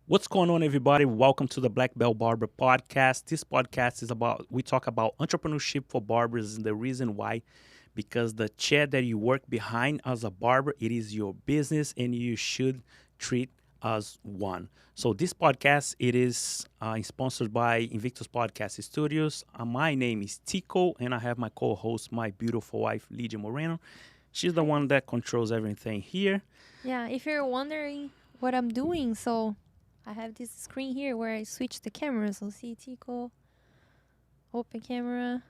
What's going on, everybody? Welcome to the Black Belt Barber Podcast. This podcast is we talk about entrepreneurship for barbers, and the reason why, because the chair that you work behind as a barber, it is your business, and you should treat as one. So this podcast, it is sponsored by Invictus Podcast Studios. My name is Tico, and I have my co-host, my beautiful wife, Lydia Moreno. She's the Hi. one that controls everything here. Yeah, if you're wondering what I'm doing, so I have this screen here where I switch the cameras. So see Tico, open camera,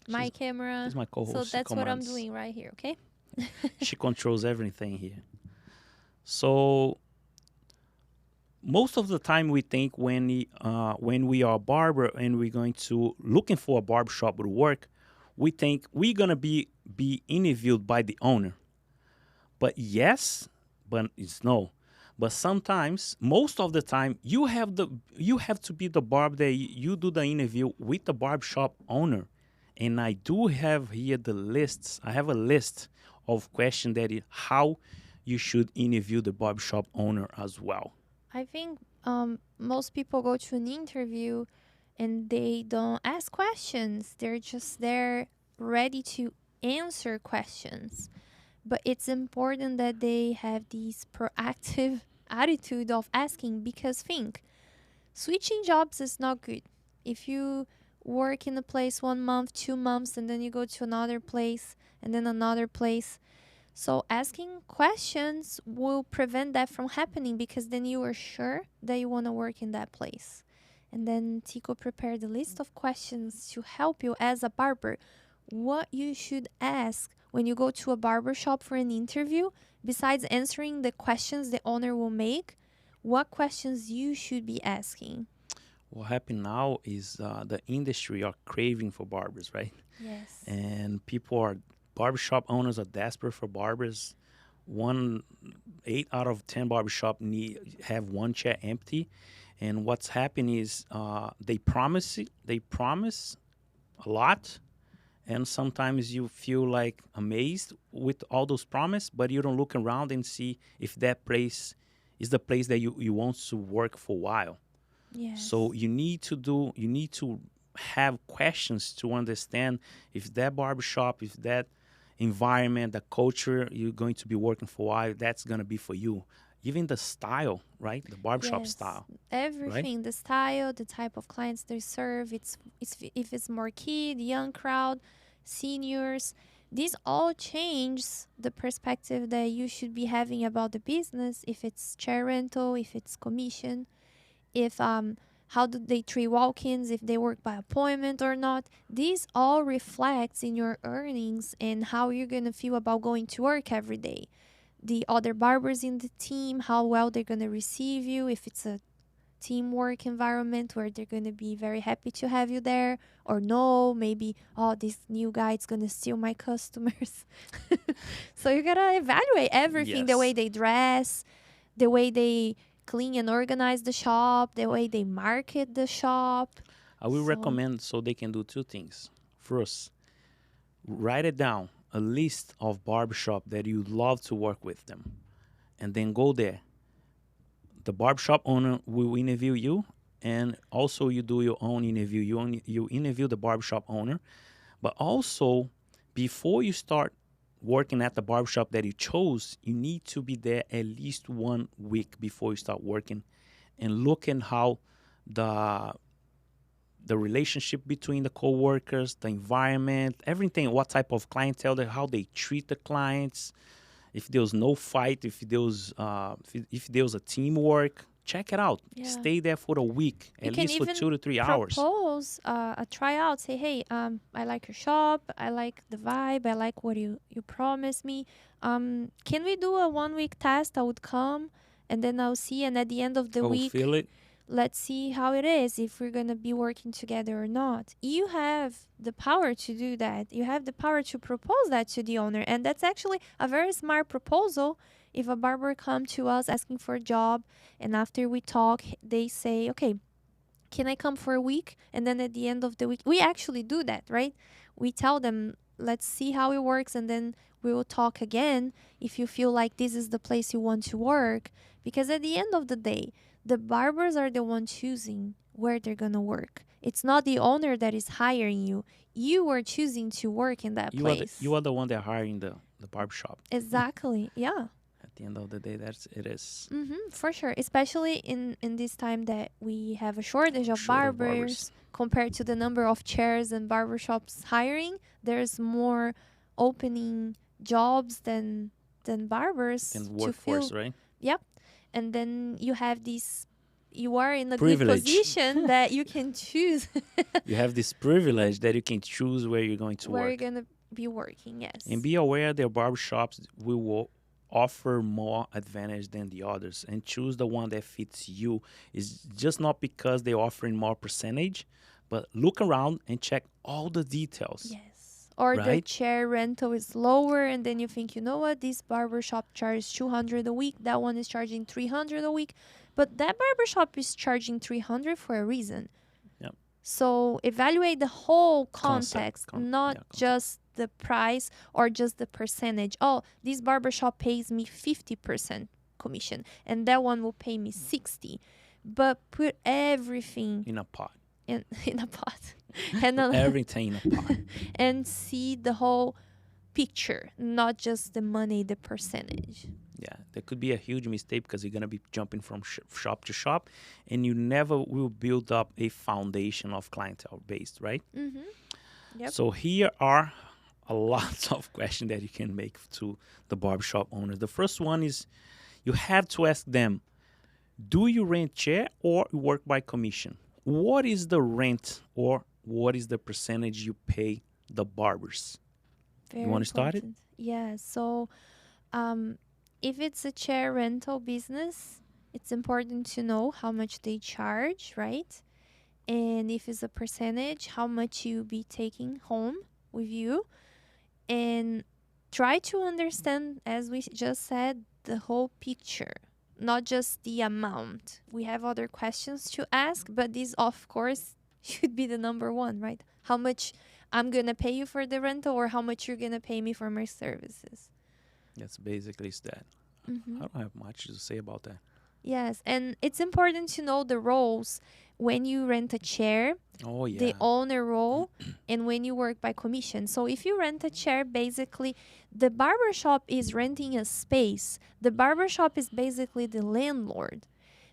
my She's, camera. she's my So co-host. She that's what I'm commands. doing right here, okay? She controls everything here. So most of the time, we think when we are a barber and we're going to looking for a barber shop to work, we think we're gonna be interviewed by the owner. But yes, but it's no. But sometimes, most of the time, you have to be the barber that you do the interview with the barber shop owner. And I do have here the lists. I have a list of questions that how you should interview the barber shop owner as well. I think most people go to an interview and they don't ask questions. They're just there ready to answer questions. But it's important that they have this proactive attitude of asking because think switching jobs is not good. If you work in a place 1 month, 2 months, and then you go to another place and then another place, so asking questions will prevent that from happening because then you are sure that you want to work in that place. And then Tico prepared a list of questions to help you as a barber. What you should ask when you go to a barber shop for an interview, besides answering the questions the owner will make, what questions you should be asking. What happened now is the industry are craving for barbers, right? Yes. And people are barbershop owners are desperate for barbers. One 8 out of 10 barbershop need have one chair empty, and what's happening is they promise a lot, and sometimes you feel like amazed with all those promise, but you don't look around and see if that place is the place that you want to work for a while. So Yes. you need to have questions to understand if that barbershop, if that environment, the culture you're going to be working for a while, that's gonna be for you. Even the style, right? The barbershop Yes, style, right? everything, the style, the type of clients they serve, it's if it's more kid, young crowd, seniors, these all change the perspective that you should be having about the business, if it's chair rental, if it's commission, if how do they treat walk-ins, if they work by appointment or not. These all reflects in your earnings and how you're gonna feel about going to work every day. The other barbers in the team, how well they're gonna receive you, if it's a teamwork environment where they're going to be very happy to have you there, or no, maybe, oh, this new guy is going to steal my customers. So you got to evaluate everything, the way Yes. they dress, the way they clean and organize the shop, the way they market the shop. I will So, recommend so they can do two things. First, write it down, a list of barbershop that you love to work with them, and then go there. The barbershop owner will interview you, and also you do your own interview. You interview the barbershop owner, but also before you start working at the barbershop that you chose, you need to be there at least 1 week before you start working, and look at how the the relationship between the co-workers, the environment, everything, what type of clientele, how they treat the clients, if there was no fight, if there was a teamwork, check it out. yeah. Stay there for a week, You at can least for even 2 to 3 hours. propose a tryout. Say, hey, I like your shop. I like the vibe. I like what you promised me. Can we do a 1 week test? I would come, and then I'll see. And at the end of the Oh, week, feel it? let's see how it is, if we're gonna be working together or not. You have the power to do that. You have the power to propose that to the owner, and that's actually a very smart proposal. If a barber come to us asking for a job, and after we talk, they say, okay, can I come for a week? And then at the end of the week, we actually do that, right? We tell them let's see how it works, and then we will talk again if you feel like this is the place you want to work. Because at the end of the day, the barbers are the one choosing where they're gonna work. It's not the owner that is hiring you. You are choosing to work in that place. You are the one that hiring the barbershop. Exactly. Yeah. At the end of the day, that's it is. For sure. Especially in this time that we have a shortage of Short of barbers compared to the number of chairs and barbershops hiring. There's more opening jobs than barbers And to workforce, fill. right? Yep. And then you have this. You are in a good Privilege. position that you can choose You have this privilege that you can choose where you're going to where you're work. gonna be working. Yes. And be aware that barbershops will offer more advantage than the others, and choose the one that fits you. It's just not because they're offering more percentage, but look around and check all the details. Yes. Or the Right? chair rental is lower, and then you think, you know what, this barbershop charges 200 a week, that one is charging 300 a week, but that barbershop is charging 300 for a reason. Yep. So evaluate the whole Concept. context, not just the price or just the percentage. Oh, this barbershop pays me 50% commission, and that one will pay me 60. But put everything In a pot. in a pot and Everything in a pot. and see the whole picture, not just the money, the percentage. Yeah, that could be a huge mistake because you're going to be jumping from shop to shop, and you never will build up a foundation of clientele based, right? Yep. So here are a lot of questions that you can make to the barbershop owners. The first one is you have to ask them, do you rent chair or work by commission? What is the rent or what is the percentage you pay the barbers? Very You want to start it? important. Yeah. So, if it's a chair rental business, it's important to know how much they charge, right? And if it's a percentage, how much you be taking home with you, and try to understand, as we just said, the whole picture, not just the amount. We have other questions to ask, but this, of course, should be the number one, right? How much I'm going to pay you for the rental, or how much you're going to pay me for my services. That's basically that. I don't have much to say about that. Yes, and it's important to know the roles when you rent a chair, Oh, yeah. the owner role, and when you work by commission. So if you rent a chair, basically the barbershop is renting a space. The barbershop is basically the landlord.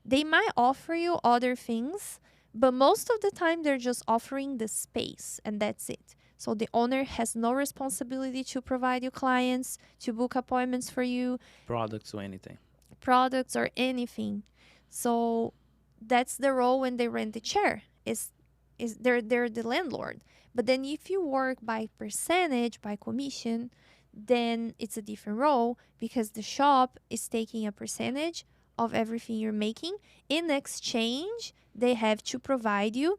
They might offer you other things, but most of the time they're just offering the space, and that's it. So the owner has no responsibility to provide you clients, to book appointments for you, Products or anything. products, or anything. So that's the role when they rent the chair. Is they're the landlord. But then if you work by percentage, by commission, then it's a different role, because the shop is taking a percentage of everything you're making. In exchange, they have to provide you,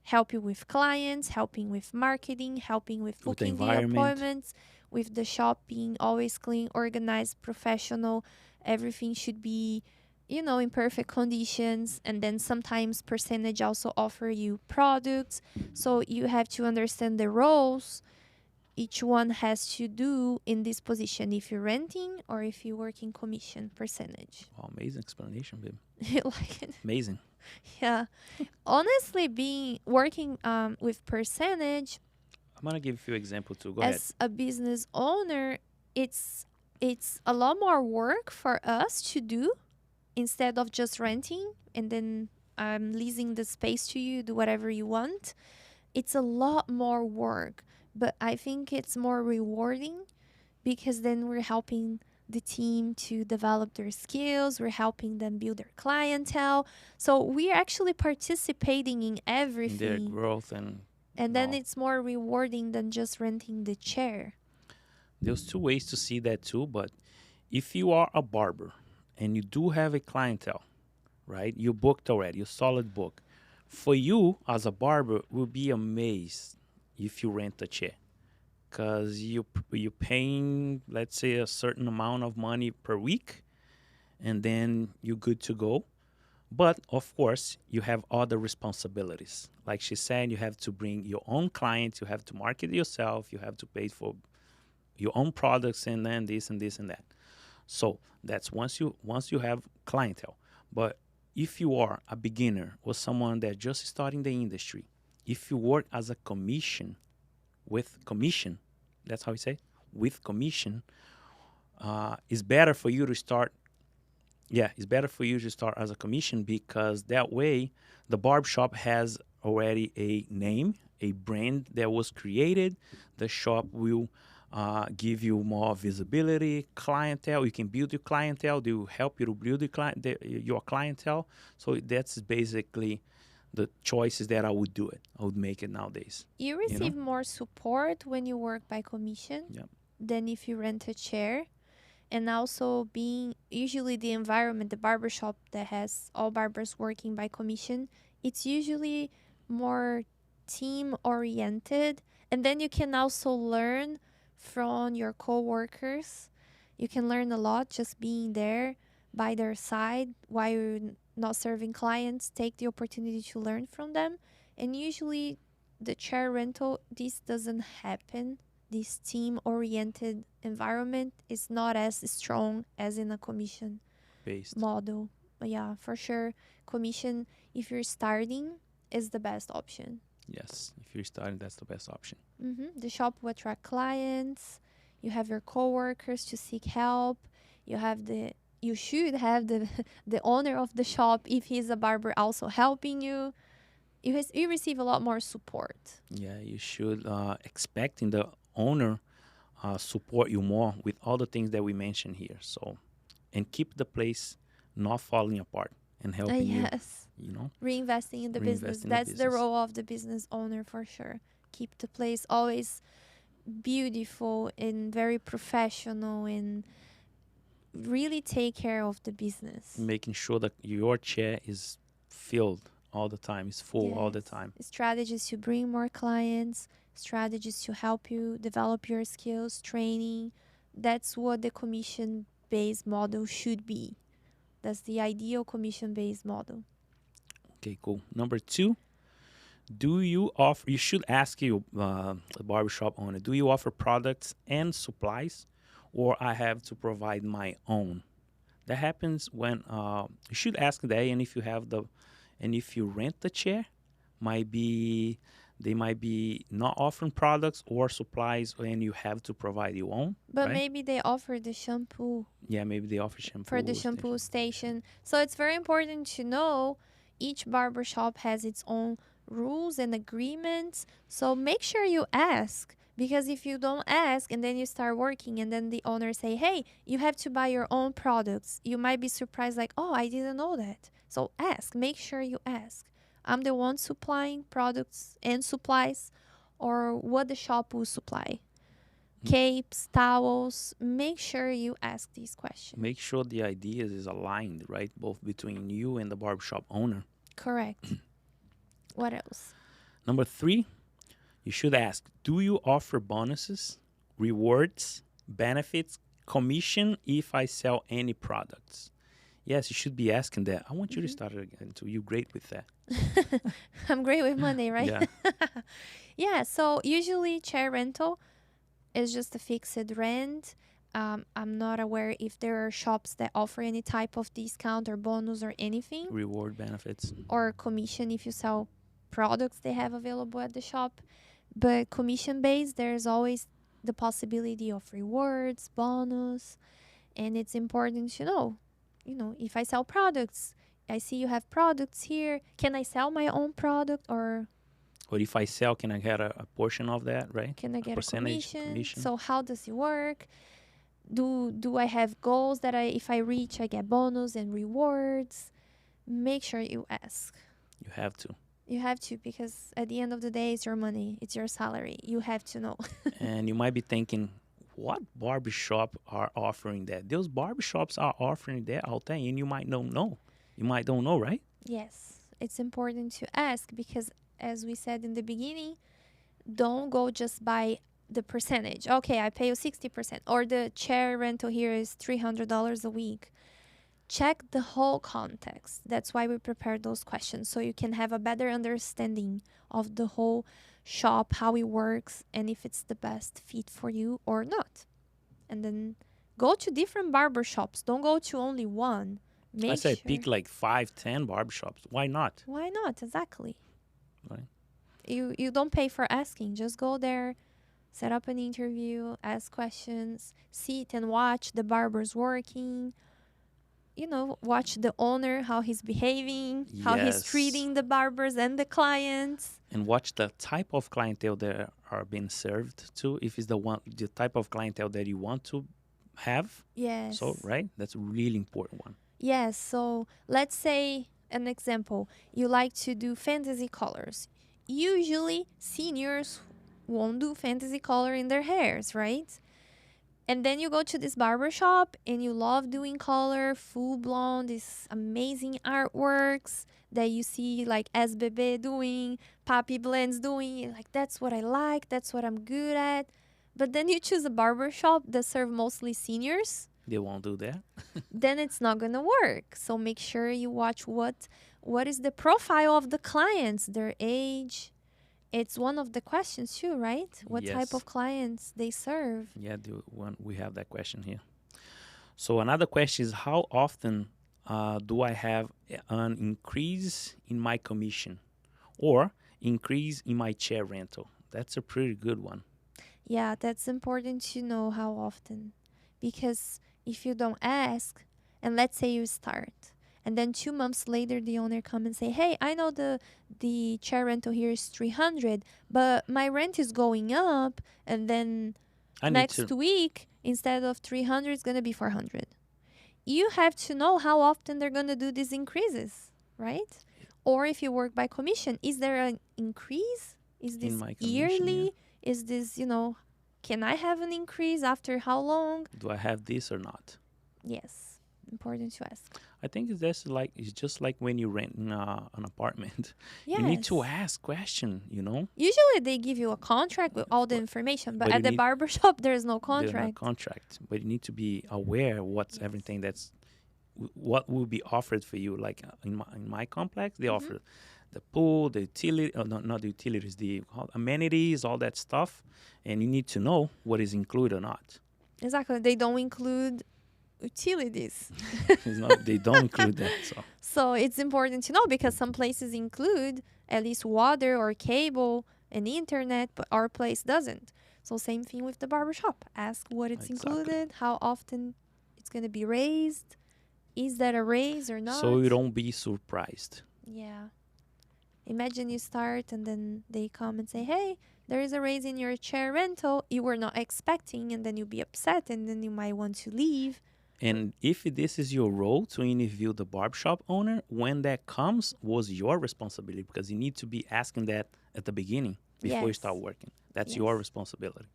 help you with clients, helping with marketing, helping with With the booking the environment. appointments, with the shop being always clean, organized, professional. Everything should be, in perfect conditions. And then sometimes percentage also offer you products. So you have to understand the roles each one has to do in this position, if you're renting or if you work in commission percentage. Oh, amazing explanation, babe. You like it? Amazing. Yeah. Honestly, working with percentage I'm going to give a few examples too. Go ahead. as a business owner, it's a lot more work for us to do, instead of just renting and then leasing the space to you, do whatever you want. It's a lot more work, but I think it's more rewarding, because then we're helping the team to develop their skills, we're helping them build their clientele. So we're actually participating in In their everything. growth and Then all. it's more rewarding than just renting the chair. There's two ways to see that too, but if you are a barber and you do have a clientele, right? You booked already, you solid book. For you as a barber, will be amazed if you rent a chair, because you're paying, let's say, a certain amount of money per week, and then you're good to go. But of course, you have other responsibilities. Like she said, you have to bring your own clients, you have to market yourself, you have to pay for your own products, and then this and this and that. So that's once you have clientele. But if you are a beginner or someone that just starting the industry, if you work as a commission with commission, that's how you say, with commission, it's better for you to start. Yeah, it's better for you to start as a commission, because that way the barbershop has already a name, a brand that was created. The shop will give you more visibility, clientele. You can build your clientele. They will help you to build your clientele. So that's basically the choices that I would do it. I would make it nowadays. You You know? receive more support when you work by commission Yeah. than if you rent a chair. And also being usually the environment, the barbershop that has all barbers working by commission, it's usually more team oriented. And then you can also learn from your coworkers. You can learn a lot just being there by their side while you're not serving clients. Take the opportunity to learn from them. And usually the chair rental, this doesn't happen. This team oriented environment is not as strong as in a commission Based. model. But yeah, for sure, commission, if you're starting, is the best option. Yes. If you're starting, that's the best option. The shop will attract clients. You have your coworkers to seek help. You should have the the owner of the shop, if he's a barber, also helping you. You receive a lot more support. Yeah, you should expecting the owner support you more with all the things that we mentioned here. So, and keep the place not falling apart and helping you. Yes. You know, Reinvesting in the business. reinvest in the That's the business. role of the business owner for sure. Keep the place always beautiful and very professional, and really take care of the business. Making sure that your chair is filled all the time, is full all the Yes. time. Strategies to bring more clients, strategies to help you develop your skills, training. That's what the commission based model should be. That's the ideal commission based model. Okay, cool. Number 2, do you offer? You should ask you, the barbershop owner, do you offer products and supplies, or I have to provide my own? That happens when you should ask that, and if you have and if you rent the chair, might be they might be not offering products or supplies, and you have to provide your own, But right? maybe they offer the shampoo Yeah, maybe they offer shampoo for the shampoo station. So it's very important to know each barbershop has its own rules and agreements. So make sure you ask, because if you don't ask and then you start working and then the owner say, "Hey, you have to buy your own products." You might be surprised like, "Oh, I didn't know that." So ask, make sure you ask. I'm the one supplying products and supplies, or what the shop will supply. Capes, towels, make sure you ask these questions. Make sure the ideas is aligned, right? Both between you and the barbershop owner. Correct. What else? Number 3, you should ask, do you offer bonuses, rewards, benefits, commission if I sell any products? Yes, you should be asking that. I want you to start again too. You're great with that. I'm great with money, right? Yeah. Yeah, so usually chair rental is just a fixed rent. I'm not aware if there are shops that offer any type of discount or bonus or anything, Reward benefits. or commission if you sell products they have available at the shop. But commission based, there's always the possibility of rewards, bonus, and it's important to know. If I sell products, I see you have products here. Can I sell my own product, or Or if I sell, can I get a portion of that, right? can I get a percentage commission? So how does it work? Do I have goals that if I reach, I get bonus and rewards? Make sure you ask. You have to. You have to, because at the end of the day, it's your money, it's your salary. You have to know. And you might be thinking, what barbershop are offering that? Those barbershops are offering that out there, and you might don't know. You might don't know, right? Yes, it's important to ask, because as we said in the beginning, don't go just by the percentage. Okay, I pay you 60%, or the chair rental here is $300 a week. check the whole context. That's why we prepare those questions, so you can have a better understanding of the whole shop, how it works, and if it's the best fit for you or not. And then go to different barber shops. Don't go to only one. I Make say sure. pick like 5, 10 barbershops. Why not? Why not? Exactly. Right. You don't pay for asking. Just go there, set up an interview, ask questions, sit and watch the barbers working. Watch the owner, how he's behaving, how he's Yes. treating the barbers and the clients. And watch the type of clientele that are being served to. If it's the type of clientele that you want to have. Yes. So, right? That's a really important one. Yes. So let's say an example. You like to do fantasy colors. Usually, seniors won't do fantasy color in their hairs, right? And then you go to this barber shop and you love doing color, full blown, these amazing artworks that you see like SBB doing, Papi Blends doing. You're like, that's what I like, that's what I'm good at. But then you choose a barber shop that serve mostly seniors, They won't do that. then it's not gonna work. So make sure you watch what is the profile of the clients, their age. It's one of the questions too, right? What type Yes. of clients they serve. Yeah, we have that question here. So another question is, how often do I have an increase in my commission or increase in my chair rental? That's a pretty good one. Yeah, that's important to know how often. Because if you don't ask, and let's say you start, and then 2 months later the owner come and say, hey, I know the chair rental here is 300, but my rent is going up, and then I need next to. week, instead of 300, it's going to be 400. You have to know how often they're going to do these increases, right? Or if you work by commission, is there an increase? Is this In my commission, yearly? Is this, can I have an increase after how long? Do I have this or not? Yes, important to ask. I think it's just like when you rent an apartment. Yes. You need to ask question. Usually they give you a contract with all the information, but But at you the need- barber shop there's no There's no contract. contract, but you need to be aware what's Yes. everything what will be offered for you. Like in my complex, they offer the pool, the utility, not the utilities, the amenities, all that stuff, and you need to know what is included or not. Exactly. They don't include utilities. They don't include that. So it's important to know because some places include at least water or cable and internet, but our place doesn't. So same thing with the barbershop. Ask what it's Exactly. included, how often it's going to be raised. Is that a raise or not? So you don't be surprised. Yeah. Imagine you start and then they come and say, hey, there is a raise in your chair rental you were not expecting, and then you'll be upset and then you might want to leave. And if this is your role to interview the barbershop owner, when that comes, was your responsibility because you need to be asking that at the beginning before you Yes. start working. That's Yes. your responsibility.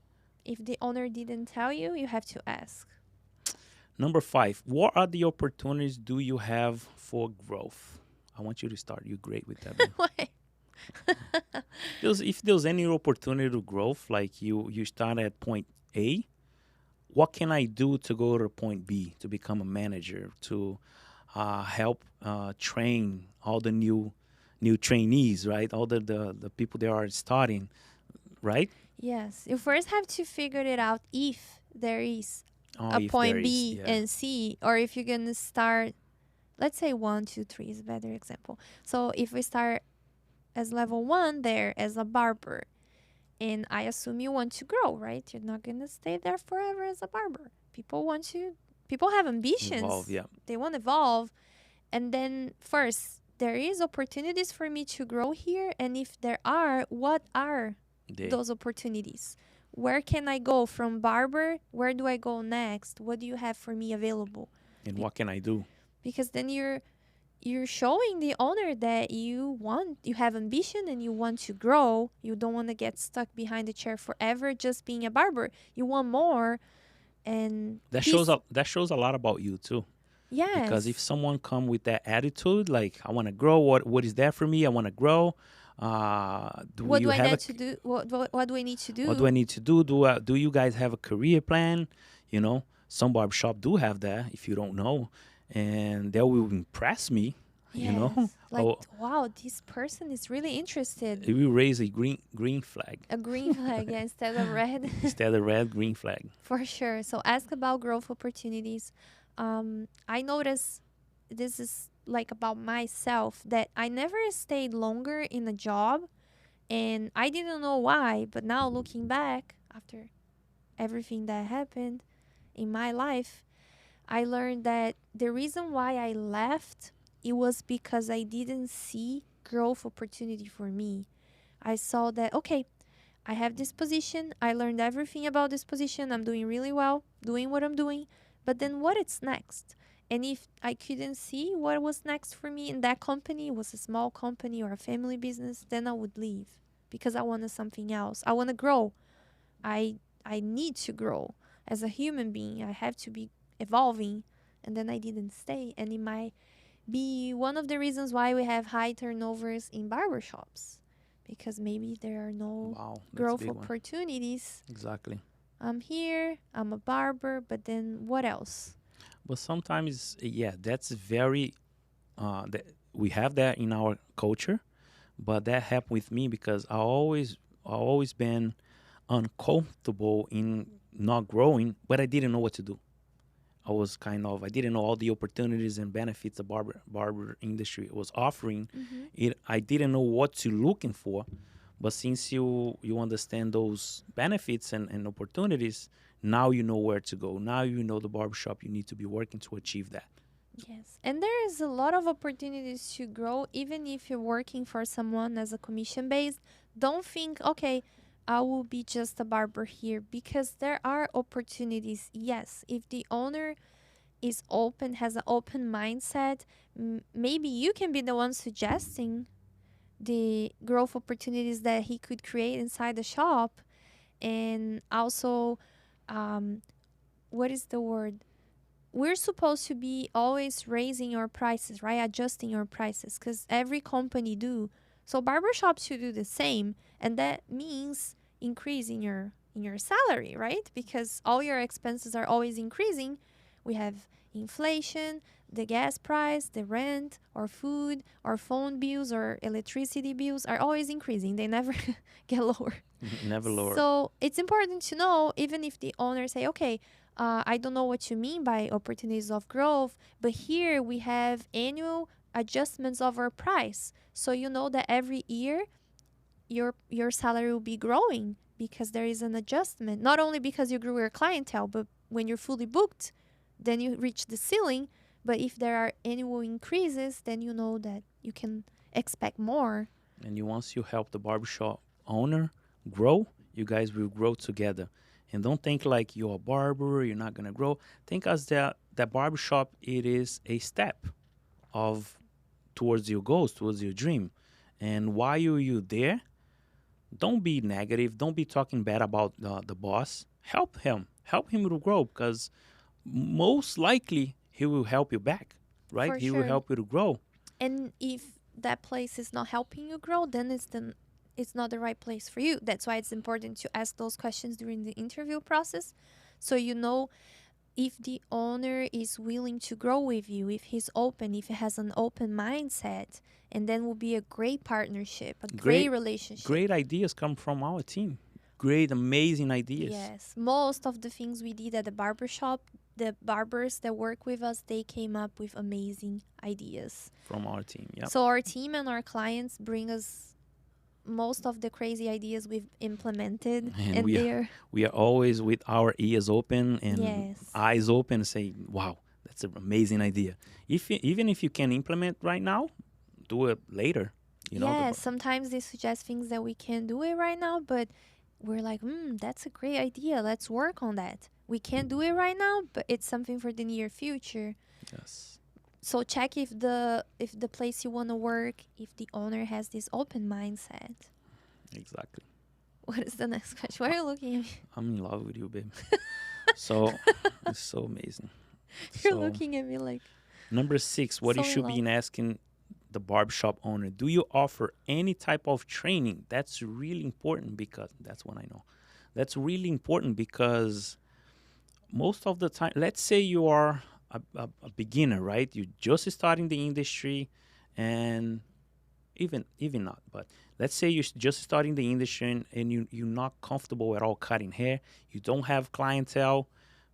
If the owner didn't tell you, you have to ask. Number 5, what are the opportunities do you have for growth? I want you to start. You're great with that. Why? If there's any opportunity to growth, like you start at point A, what can I do to go to point B, to become a manager, to help train all the new trainees, right? All the people that are starting, right? Yes. You first have to figure it out if there is a If point there B is, yeah. and C, or if you're going to start, let's say 1, 2, 3 is a better example. So if we start as level 1 there as a barber, and I assume you want to grow, right? You're not going to stay there forever as a barber. People have ambitions. Evolve, yeah. They want to evolve. And then first, there is opportunities for me to grow here. And if there are, what are those opportunities? Where can I go from barber? Where do I go next? What do you have for me available? And what can I do? Because then you're showing the owner that you have ambition and you want to grow. You don't want to get stuck behind the chair forever just being a barber. You want more. And That shows a lot about you too. Yes. Because if someone come with that attitude, like I want to grow, what is that for me? I want to grow. What do I need to do? What do I need to do? What do I need to do? Do you guys have a career plan? Some barbershop do have that if you don't know. and that will impress me, you know. Yes. Like, Oh, wow, this person is really interested. it will raise a green flag A green flag, yeah, instead of red. instead of red green flag. For sure. So ask about growth opportunities. I notice this is like about myself that I never stayed longer in a job, and I didn't know why, but now looking back after everything that happened in my life, I learned that the reason why I left, it was because I didn't see growth opportunity for me. I saw that, okay, I have this position. I learned everything about this position. I'm doing really well, doing what I'm doing. But then what is next? And if I couldn't see what was next for me in that company, it was a small company or a family business, then I would leave because I wanted something else. I want to grow. I I need to grow as a human being. I have to be evolving. And then I didn't stay. And it might be one of the reasons why we have high turnovers in barbershops because maybe there are no Wow, that's a growth big one. opportunities. Exactly. I'm here, I'm a barber, but then what else? But sometimes, yeah, that's very. That we have that in our culture, but that happened with me because I always been uncomfortable in not growing, but I didn't know what to do. I didn't know all the opportunities and benefits the barber industry was offering. Mm-hmm. I didn't know what to looking for, but since you understand those benefits and opportunities, now you know where to go. Now you know the barbershop you need to be working to achieve that. Yes. And there is a lot of opportunities to grow, even if you're working for someone as a commission based. Don't think, okay, I will be just a barber here because there are opportunities. Yes. If the owner is open, has an open mindset, maybe you can be the one suggesting the growth opportunities that he could create inside the shop. And also, um, what is the word? We're supposed to be always raising our prices, right? Adjusting our prices because every company do. So barbershops should do the same, and that means increasing your salary, right? Because all your expenses are always increasing. We have inflation, the gas price, the rent, or food, or phone bills, or electricity bills are always increasing. They never get lower. Never lower. So it's important to know, even if the owner say, okay, I don't know what you mean by opportunities of growth, but here we have annual adjustments of our price. So you know that every year your salary will be growing because there is an adjustment. Not only because you grew your clientele, but when you're fully booked, then you reach the ceiling. But if there are annual increases, then you know that you can expect more. And once you help the barbershop owner grow, you guys will grow together. And don't think like you're a barber, you're not gonna grow. Think as that barbershop it is a step of towards your goals, towards your dream. And while you're there, don't be negative. Don't be talking bad about the boss. Help him to grow because most likely he will help you back, right? For He will sure. help you to grow. And if that place is not helping you grow, then it's not the right place for you. That's why it's important to ask those questions during the interview process, so you know if the owner is willing to grow with you, if he's open, if he has an open mindset, and then will be a great partnership, a great Great, relationship. great ideas come from our team. Great, amazing ideas Yes, most of the things we did at the barbershop, the barbers that work with us, they came up with amazing ideas. from our team. Yep. So our team and our clients bring us most of the crazy ideas we've implemented, And and they're we are always with our ears open and yes, eyes open, say, "Wow, that's an amazing idea." Even if you can implement right now, do it later. You know, yeah. Sometimes they suggest things that we can't do it right now, but we're like, that's a great idea. Let's work on that. We can't do it right now, but it's something for the near future. yes, So check if the place you want to work, if the owner has this open mindset. exactly. What is the next question? Why are you looking at me? I'm in love with you, babe. So it's so amazing. You're So looking at me like number 6, what you so in should be love. asking the barbershop owner: do you offer any type of training? That's really important because that's what I know. That's really important because most of the time, let's say you are a beginner, right? You're just starting the industry, and even not. But let's say you're just starting the industry, and you're not comfortable at all cutting hair. You don't have clientele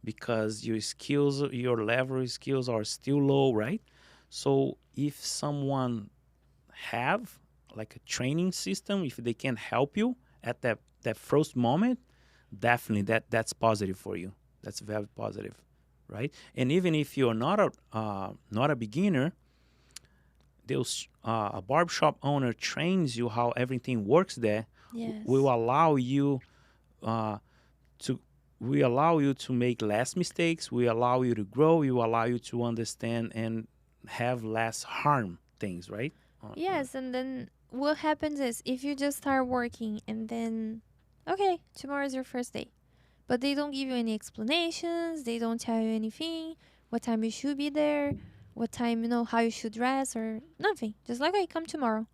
because your skills, your level of skills are still low, right? So if someone have like a training system, if they can help you at that first moment, definitely that's positive for you. That's very positive, right? And even if you're not a beginner, those a barbershop owner trains you how everything works there. Will Yes. allow you uh, to we allow you to make less mistakes. We allow you to grow. We will allow you to understand and have less harm things, right? Yes, and then what happens is if you just start working and then, okay, tomorrow is your first day, but they don't give you any explanations, they don't tell you anything, what time you should be there, what time, how you should dress or nothing. Just like, hey, come tomorrow.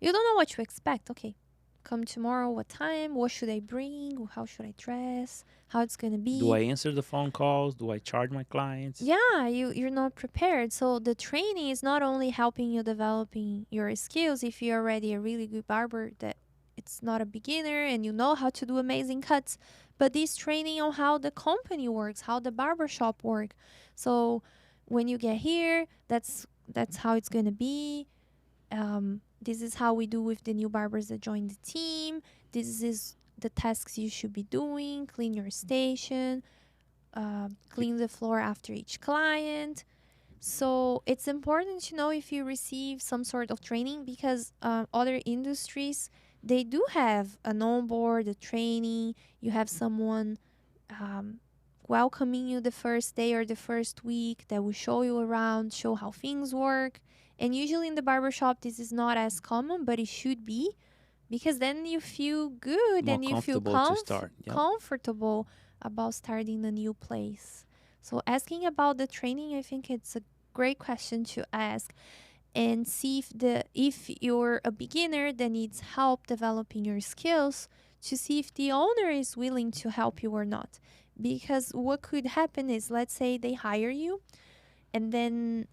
You don't know what to expect. Okay, come tomorrow, what time, what should I bring, how should I dress, how it's gonna Do be. I answer the phone calls? Do I charge my clients? Yeah, you're not prepared. So the training is not only helping you developing your skills if you're already a really good barber that it's not a beginner and you know how to do amazing cuts, but this training on how the company works, how the barber shop work. So when you get here, that's how it's gonna be. This is how we do with the new barbers that join the team. This is the tasks you should be doing. Clean your station, clean the floor after each client. So it's important to know if you receive some sort of training because other industries they do have an onboard, a training. You have someone um, welcoming you the first day or the first week that will show you around, show how things work. And usually in the barbershop, this is not as common, but it should be because then you feel good More and you feel comfortable to start. Yep. comfortable about starting a new place. So asking about the training, I think it's a great question to ask and see if you're a beginner that needs help developing your skills to see if the owner is willing to help you or not. Because what could happen is let's say they hire you and then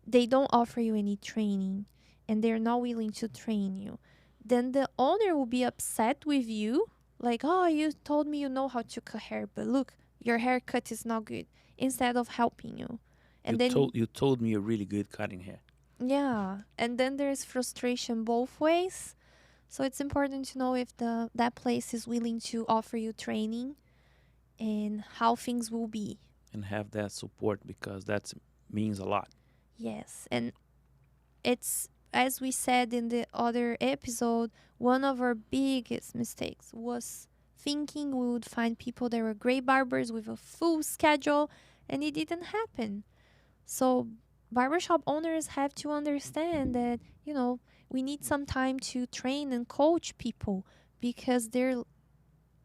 they don't offer you any training and they're not willing to train you, then the owner will be upset with you. Like, oh, you told me you know how to cut hair, but look, your haircut is not good, instead of helping you. You And then, told me you're really good cutting hair. yeah, and then there's frustration both ways. So it's important to know if that place is willing to offer you training and how things will be. And have that support because that means a lot. Yes, and it's as we said in the other episode, one of our biggest mistakes was thinking we would find people that were great barbers with a full schedule, and it didn't happen. So barbershop owners have to understand that, we need some time to train and coach people because they're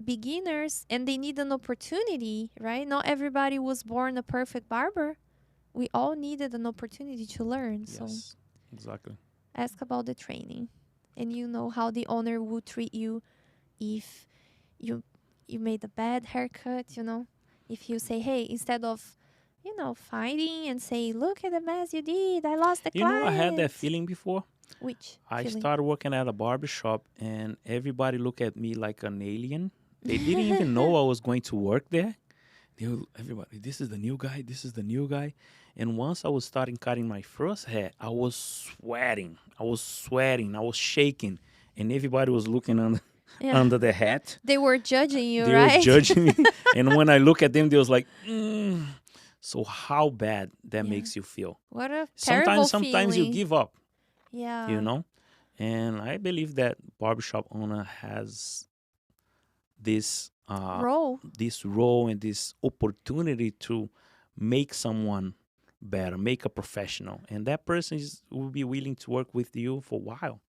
beginners and they need an opportunity, right? Not everybody was born a perfect barber. We all needed an opportunity to learn. So Yes, exactly. ask about the training and you know how the owner would treat you if you you made a bad haircut. If you say, hey, instead of fighting and say, look at the mess you did, I lost the I had that client. feeling before. Which I feeling? started working at a barber shop and everybody looked at me like an alien. They didn't even know I was going to work there. Everybody, this is the new guy, this is the new guy. And once I was starting cutting my first hair, I was sweating. I was shaking. And everybody was looking Yeah, under the hat. they were judging you, They were right? judging me. And when I look at them, they was like, mm. So how bad that Yeah, makes you feel. what a terrible Sometimes you feeling. give up, you Yeah, know? And I believe that barbershop owner has this role. this role and this opportunity to make someone better, make a professional, and that person will be willing to work with you for a while,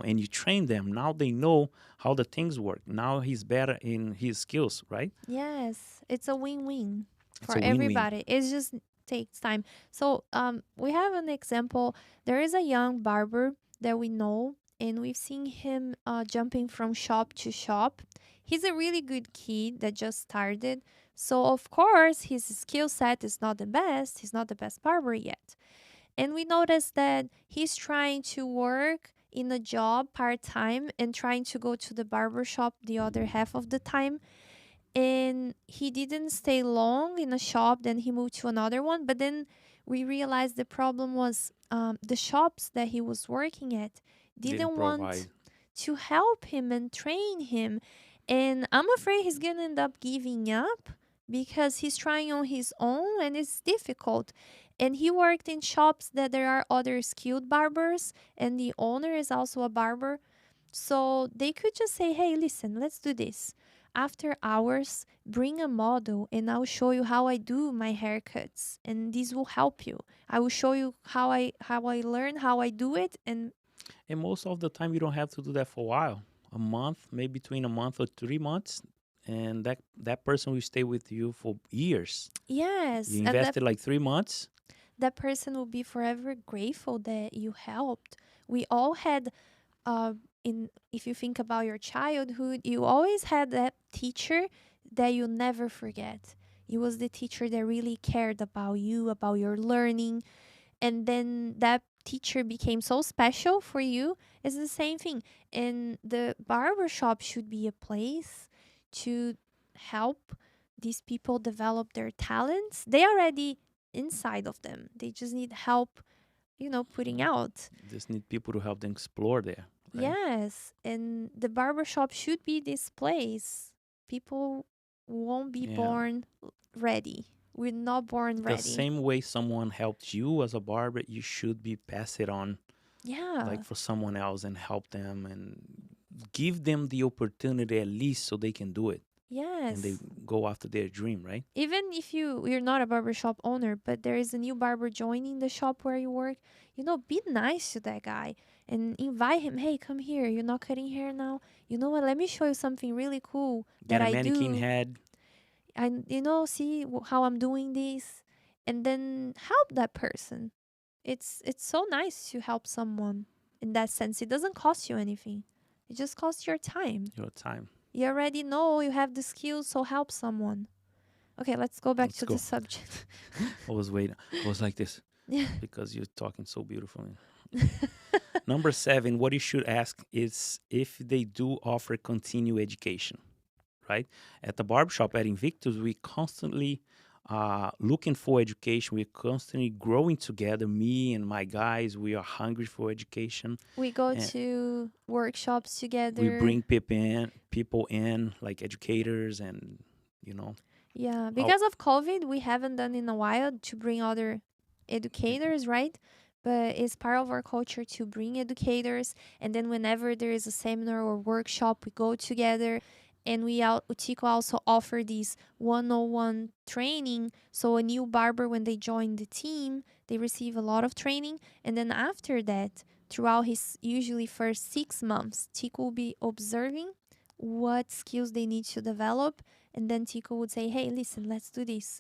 and you train them. Now they know how the things work. Now he's better in his skills, right? Yes, it's a win-win It's for a win-win. everybody. It just takes time. So, we have an example. There is a young barber that we know, and we've seen him jumping from shop to shop. He's a really good kid that just started. So, of course, his skill set is not the best. He's not the best barber yet. And we noticed that he's trying to work in a job part time and trying to go to the barber shop the other half of the time. And he didn't stay long in a shop, then he moved to another one. But then we realized the problem was the shops that he was working at Didn't didn't want provide. to help him and train him. And I'm afraid he's gonna end up giving up because he's trying on his own and it's difficult. And he worked in shops that there are other skilled barbers, and the owner is also a barber. So they could just say, hey, listen, let's do this. After hours, bring a model and I'll show you how I do my haircuts. And this will help you. I will show you how I learn, how I do it. And And most of the time, you don't have to do that for a while. A month, maybe between a month or 3 months, and that person will stay with you for years. yes, You and that invested like 3 months. that person will be forever grateful that you helped. We all had in if you think about your childhood, you always had that teacher that you never forget. It was the teacher that really cared about you, about your learning, and then that teacher became so special for you. It's the same thing. And the barber shop should be a place to help these people develop their talents. They already inside of them. They just need help, putting out. Just need people to help them explore there, right? Yes, and the barber shop should be this place. People won't be Yeah. born ready. We're not born The ready. same way someone helped you as a barber, you should be pass it on Yeah. like for someone else and help them and give them the opportunity at least so they can do it and they Yes. go after their dream, right? Even if you're not a barber shop owner, but there is a new barber joining the shop where you work, be nice to that guy and invite him. Hey, come here. You're not cutting hair now. You know what? Let me show you something really cool that Get a I mannequin do. head. See how I'm doing this, and then help that person. It's so nice to help someone in that sense. It doesn't cost you anything. It just costs your time. Your time. You already know you have the skills, so help someone. Okay, let's go back Let's to the go. subject. I was waiting. I was like this Yeah. because you're talking so beautifully. Number 7, what you should ask is if they do offer continued education, right? At the barbershop at Invictus, we constantly looking for education. We're constantly growing together. Me and my guys, we are hungry for education. We go And to workshops we together. bring people in like educators and, you know, Yeah, oh, because of COVID, we haven't done in a while to bring other educators, right? But it's part of our culture to bring educators. And then whenever there is a seminar or workshop, we go together. And Utico also offer these 101 training. So a new barber, when they join the team, they receive a lot of training. And then after that, throughout his usually first 6 months, Tico will be observing what skills they need to develop, and then Tico would say, hey, listen, let's do this.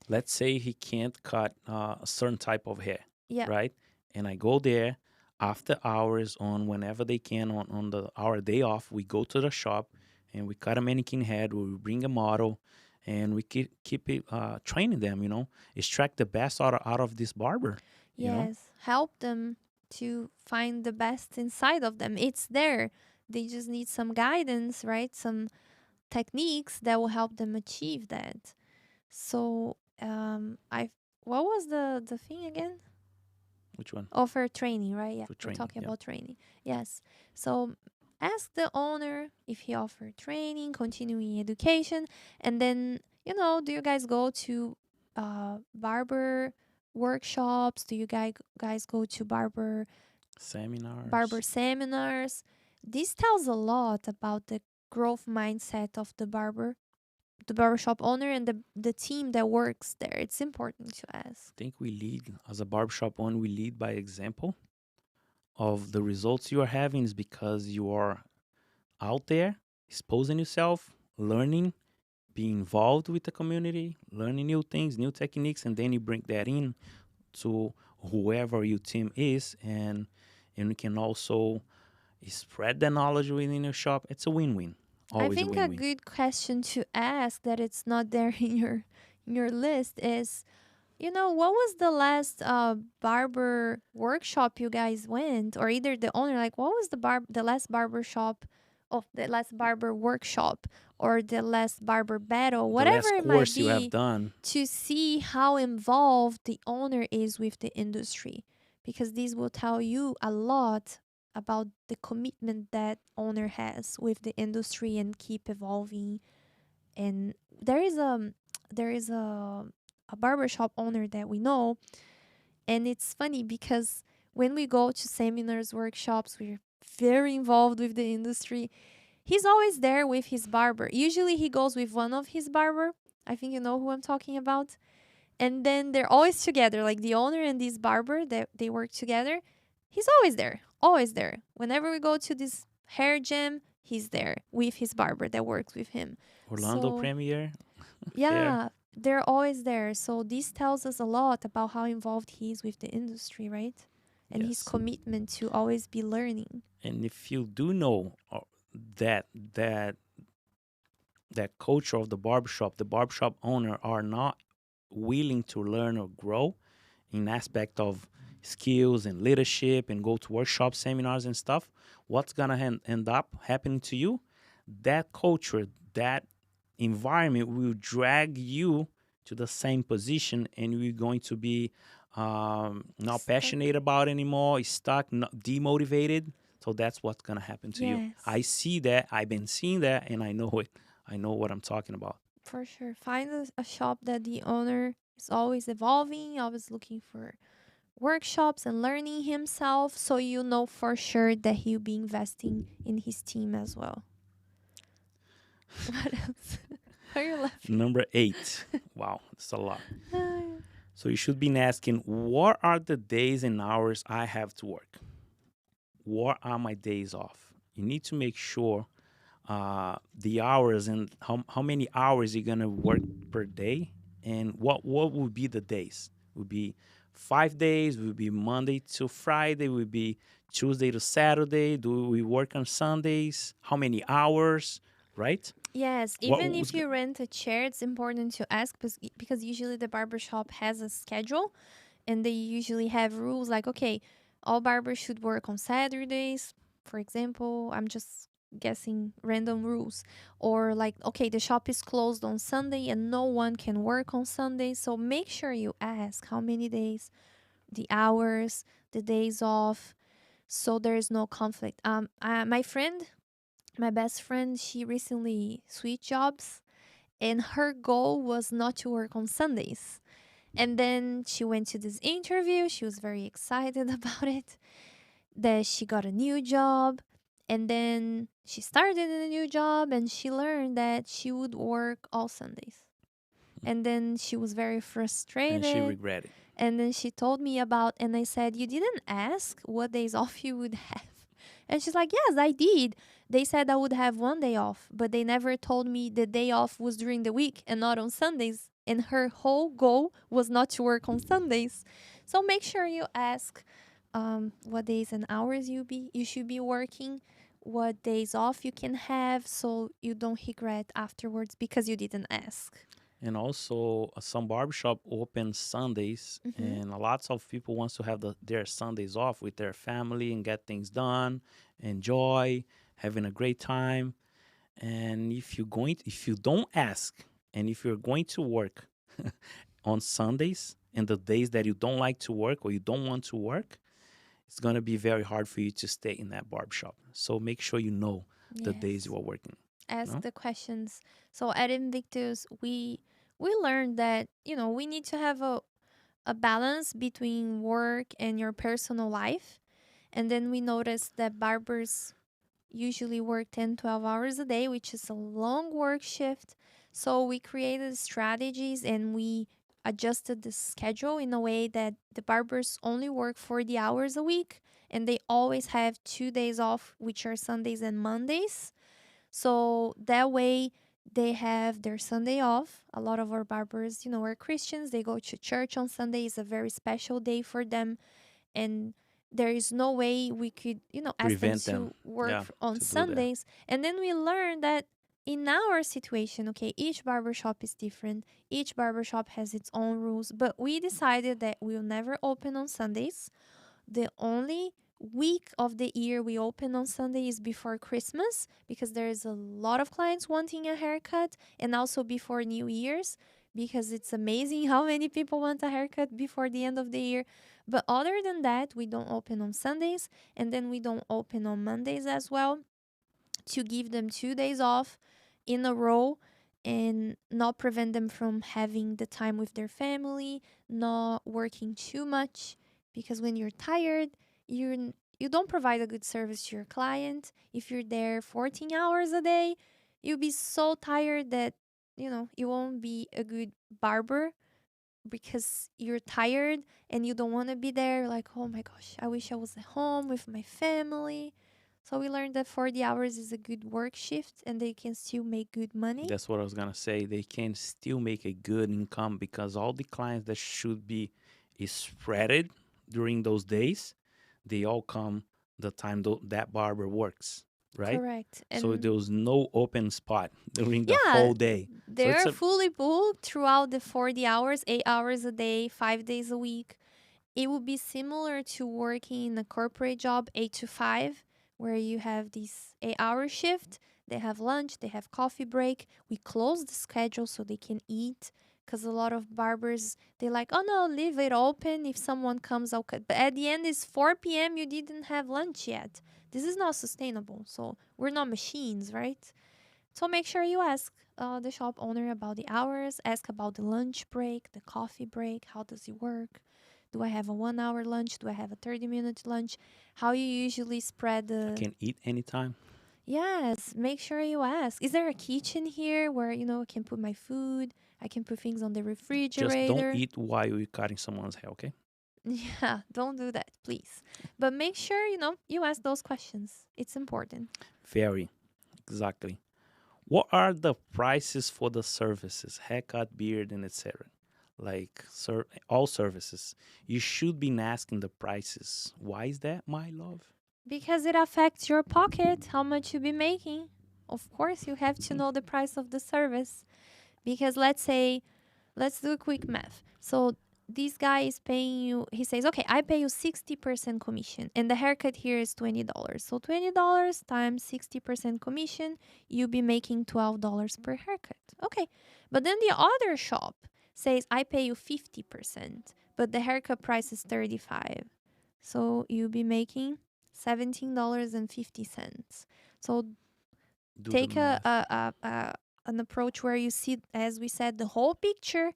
let's say he can't cut a certain type of hair, Yeah. right? And I go there after hours on whenever they can on our day off. We go to the shop and we cut a mannequin head. We bring a model and we keep it training them. Extract the best out of this barber. You know, Yes, help them to find the best inside of them. It's there. They just need some guidance, right? Some techniques that will help them achieve that. So, I what was the thing again? which one Offer training, right? Yeah, for we're training? talking Yeah. about training. Yes. So ask the owner if he offer training, continuing education, and then do you guys go to barber workshops? Do you guys go to barber Seminars. seminars? This tells a lot about the growth mindset of the barbershop owner and the team that works there. It's important to ask. I think we lead as a barbershop owner. We lead by example of the results you are having is because you are out there exposing yourself, learning, being involved with the community, learning new things, new techniques, and then you bring that in to whoever your team is, and you can also spread the knowledge within your shop. It's a win-win. I Always a think a win-win. good question to ask that it's not there in your list is, what was the last barber workshop you guys went, or either the owner, like what was the last barber shop of the last barber workshop or the last barber battle, The whatever last it might course you have be, done. to see how involved the owner is with the industry, because this will tell you a lot about the commitment that owner has with the industry and keep evolving. And there is a barbershop owner that we know, and it's funny because when we go to seminars, workshops, we're very involved with the industry. He's always there with his barber. Usually he goes with one of his barber. I think you know who I'm talking about. And then they're always together, like the owner and this barber, that they work together. He's always there, always there. Whenever we go to this hair jam, he's there with his barber that works with him. Orlando So Premier Fair. yeah, they're always there. So this tells us a lot about how involved he is with the industry, right? And his Yes. commitment to always be learning. And if you do know that that that culture of the barbershop owner are not willing to learn or grow in aspect of skills and leadership and go to workshops, seminars and stuff, what's gonna end up happening to you? That culture, that environment will drag you to the same position, and you're going to be not Stuck. passionate about it anymore, stuck, not demotivated. So that's what's gonna happen to you. Yes, I see that. I've been seeing that, and I know it. I know what I'm talking about. for sure. Find a shop that the owner is always evolving, always looking for workshops and learning himself, so you know for sure that he'll be investing in his team as well. What else? Why are you laughing? Number 8. Wow, that's a lot. So you should be asking, what are the days and hours I have to work? What are my days off? You need to make sure the hours and how many hours you're gonna work per day, and what would be the days? Would be 5 days? Would be Monday to Friday? Would be Tuesday to Saturday? Do we work on Sundays? How many hours? Right? Yes, What even was if you rent a chair, it's important to ask, because usually the barbershop has a schedule, and they usually have rules like, okay, all barbers should work on Saturdays, for example. I'm just guessing random rules. Or like, okay, the shop is closed on Sunday and no one can work on Sunday. So make sure you ask how many days, the hours, the days off, so there's no conflict. My best friend, she recently switched jobs, and her goal was not to work on Sundays. And then she went to this interview. She was very excited about it, that she got a new job. And then she started in a new job and she learned that she would work all Sundays. And then she was very and she frustrated. regretted. And then she told me about, and I said, "You didn't ask what days off you would have." And she's like, "Yes, I did. They said I would have one day off, but they never told me the day off was during the week and not on Sundays." And her whole goal was not to work on Sundays. So make sure you ask what days and hours you should be working, what days off you can have, so you don't regret afterwards because you didn't ask. And also, some barbershop open Sundays, Mm-hmm. and a lots of people wants to have their Sundays off with their family and get things done, enjoy, having a great time. And if you don't ask, and if you're going to work on Sundays and the days that you don't like to work or you don't want to work, it's gonna be very hard for you to stay in that barbershop. So make sure you know the days Yes. you are working. Ask No? the questions. So at Invictus, we learned that we need to have a balance between work and your personal life. And then we noticed that barbers usually work 10, 12 hours a day, which is a long work shift. So we created strategies and we adjusted the schedule in a way that the barbers only work 40 hours a week, and they always have 2 days off, which are Sundays and Mondays. So that way they have their Sunday off. A lot of our barbers, are Christians. They go to church on Sunday. It's a very special day for them. And there is no way we could, ask them Prevent them, to work yeah, on to do that. Sundays. And then we learned that in our situation, okay, each barbershop is different. Each barbershop has its own rules, but we decided that we'll never open on Sundays. The only week of the year we open on Sunday is before Christmas because there is a lot of clients wanting a haircut, and also before New Year's because it's amazing how many people want a haircut before the end of the year. But other than that, we don't open on Sundays, and then we don't open on Mondays as well, to give them 2 days off in a row and not prevent them from having the time with their family, not working too much. Because when you're tired, you don't provide a good service to your client. If you're there 14 hours a day, you'll be so tired that you won't be a good barber because you're tired and you don't want to be there. Like, oh my gosh, I wish I was at home with my family. So we learned that 40 hours is a good work shift and they can still make good money. That's what I was gonna say. They can still make a good income because all the clients that should be spreaded during those days, they all come the time that barber works, right? Correct. So And there was no open spot during the yeah, whole day. So it's they're fully booked throughout the 40 hours, 8 hours a day, 5 days a week. It would be similar to working in a corporate job, 8 to 5, where you have this 8 hour shift. They have lunch, they have coffee break. We close the schedule so they can eat. Because a lot of barbers, they like, oh no, leave it open. If someone comes, I'll cut. But at the end, it's 4 p.m. You didn't have lunch yet. This is not sustainable. So we're not machines, right? So make sure you ask the shop owner about the hours, ask about the lunch break, the coffee break, how does it work? Do I have a 1 hour lunch? Do I have a 30-minute lunch? How you usually spread I the... can eat anytime. Yes, make sure you ask. Is there a kitchen here where, I can put my food? I can put things on the Just don't refrigerator. eat while you're cutting someone's hair, okay? Yeah, don't do that, please. But make sure, you ask those questions. It's important. Very, exactly. What are the prices for the services, haircut, beard, and etc.? Like all services, you should be asking the prices. Why is that, my love? Because it affects your pocket, how much you be making. Of course, you have to know the price of the service. Because let's do a quick math. So this guy is paying you, he says, okay, I pay you 60% commission. And the haircut here is $20. So $20 times 60% commission, you'll be making $12 per haircut. Okay. But then the other shop says, I pay you 50%, but the haircut price is $35. So you'll be making $17.50. So Do the take math. an approach where you see, as we said, the whole picture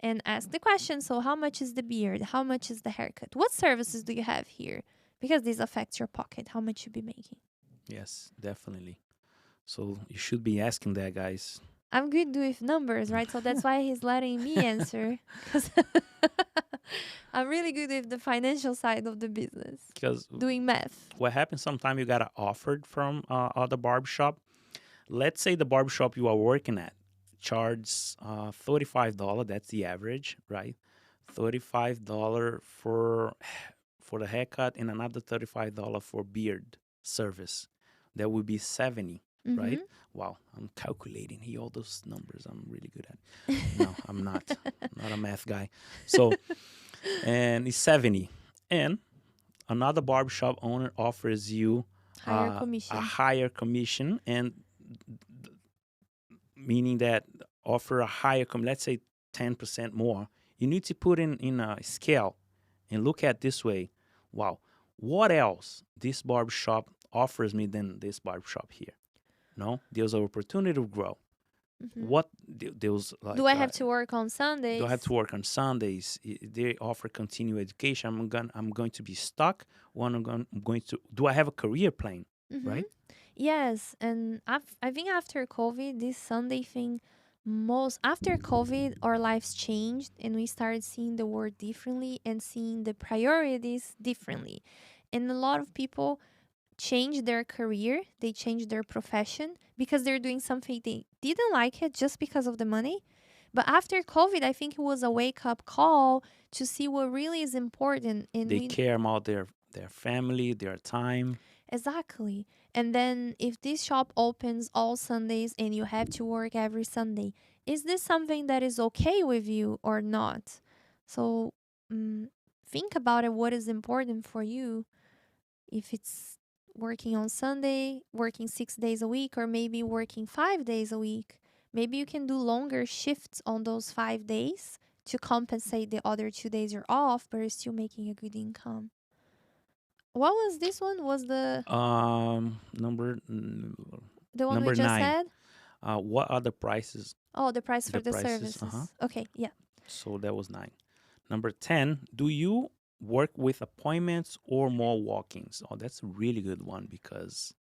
and ask the question. So how much is the beard? How much is the haircut? What services do you have here? Because this affects your pocket, how much you be making. Yes, definitely. So you should be asking that, guys. I'm good with numbers, right? So that's why he's letting me answer. Because I'm really good with the financial side of the business, Because doing math. what happens sometimes you got offered from other barbershop. Let's say the barbershop you are working at charges $35. That's the average, right? $35 for the haircut and another $35 for beard service. That would be 70, right? Mm-hmm. Wow, I'm calculating here all those numbers. I'm really good at. No, I'm not. I'm not a math guy. So, and it's 70. And another barbershop owner offers you Higher commission. a higher commission, and meaning that offer a higher let's say 10% more. You need to put in a scale and look at this way. Wow, what else this barbershop offers me than this barbershop here? No, there's an opportunity to grow. Mm-hmm. What there's like? Do I have to work on Sundays? Do I have to work on Sundays? They offer continuing education. I'm going to be stuck. I'm going to. Do I have a career plan? Mm-hmm. Right? Yes, and I think after COVID, this Sunday thing, after COVID, our lives changed and we started seeing the world differently and seeing the priorities differently. And a lot of people change their career, they change their profession because they're doing something they didn't like it just because of the money. But after COVID, I think it was a wake up call to see what really is important. And They care about their family, their time. Exactly. And then if this shop opens all Sundays and you have to work every Sunday, is this something that is okay with you or not? So mm, think about it. What is important for you? If it's working on Sunday, working 6 days a week, or maybe working 5 days a week, maybe you can do longer shifts on those 5 days to compensate the other 2 days you're off, but you're still making a good income. What was this one? Was the one we number just 9. said? What are the prices? Oh, the price The for the prices. services. Okay, yeah. So that was 9. Number 10. Do you work with appointments or more walk-ins? Oh, that's a really good one, because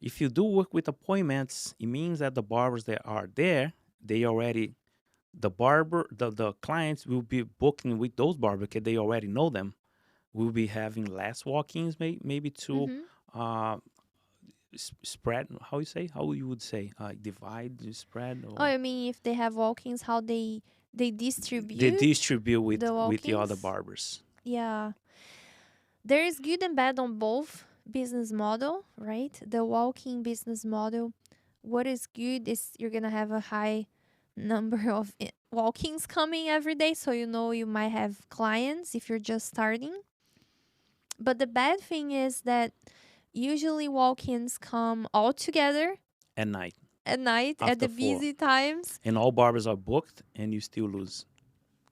if you do work with appointments, it means that the barbers that are there, they already the clients will be booking with those barbers because they already know them. We'll be having less walk-ins, maybe to Mm-hmm. uh, spread. How you would say, divide, spread, Oh, or I mean, if they have walk-ins, how they they distribute distribute the with the other walk-ins? barbers. Yeah. There is good and bad on both business model, right? The walk-in business model, what is good is you're gonna have a high number of walk-ins coming every day, so you know you might have clients if you're just starting. But the bad thing is that usually walk-ins come all together At night at night at after the 4, busy times. and all barbers are booked, and you still lose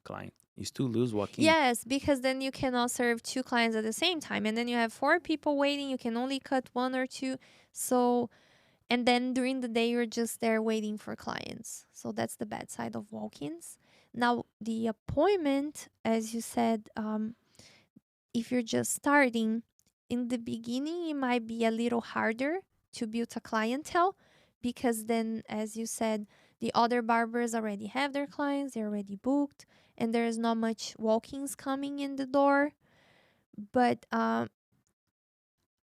client. You still lose walk-in. Yes, because then you cannot serve two clients at the same time. And then you have four people waiting. You can only cut one or two. So, and then during the day, you're just there waiting for clients. So that's the bad side of walk ins. Now, the appointment, as you said, if you're just starting, in the beginning, it might be a little harder to build a clientele because then, as you said, the other barbers already have their clients, they're already booked, and there's not much walk-ins coming in the door. But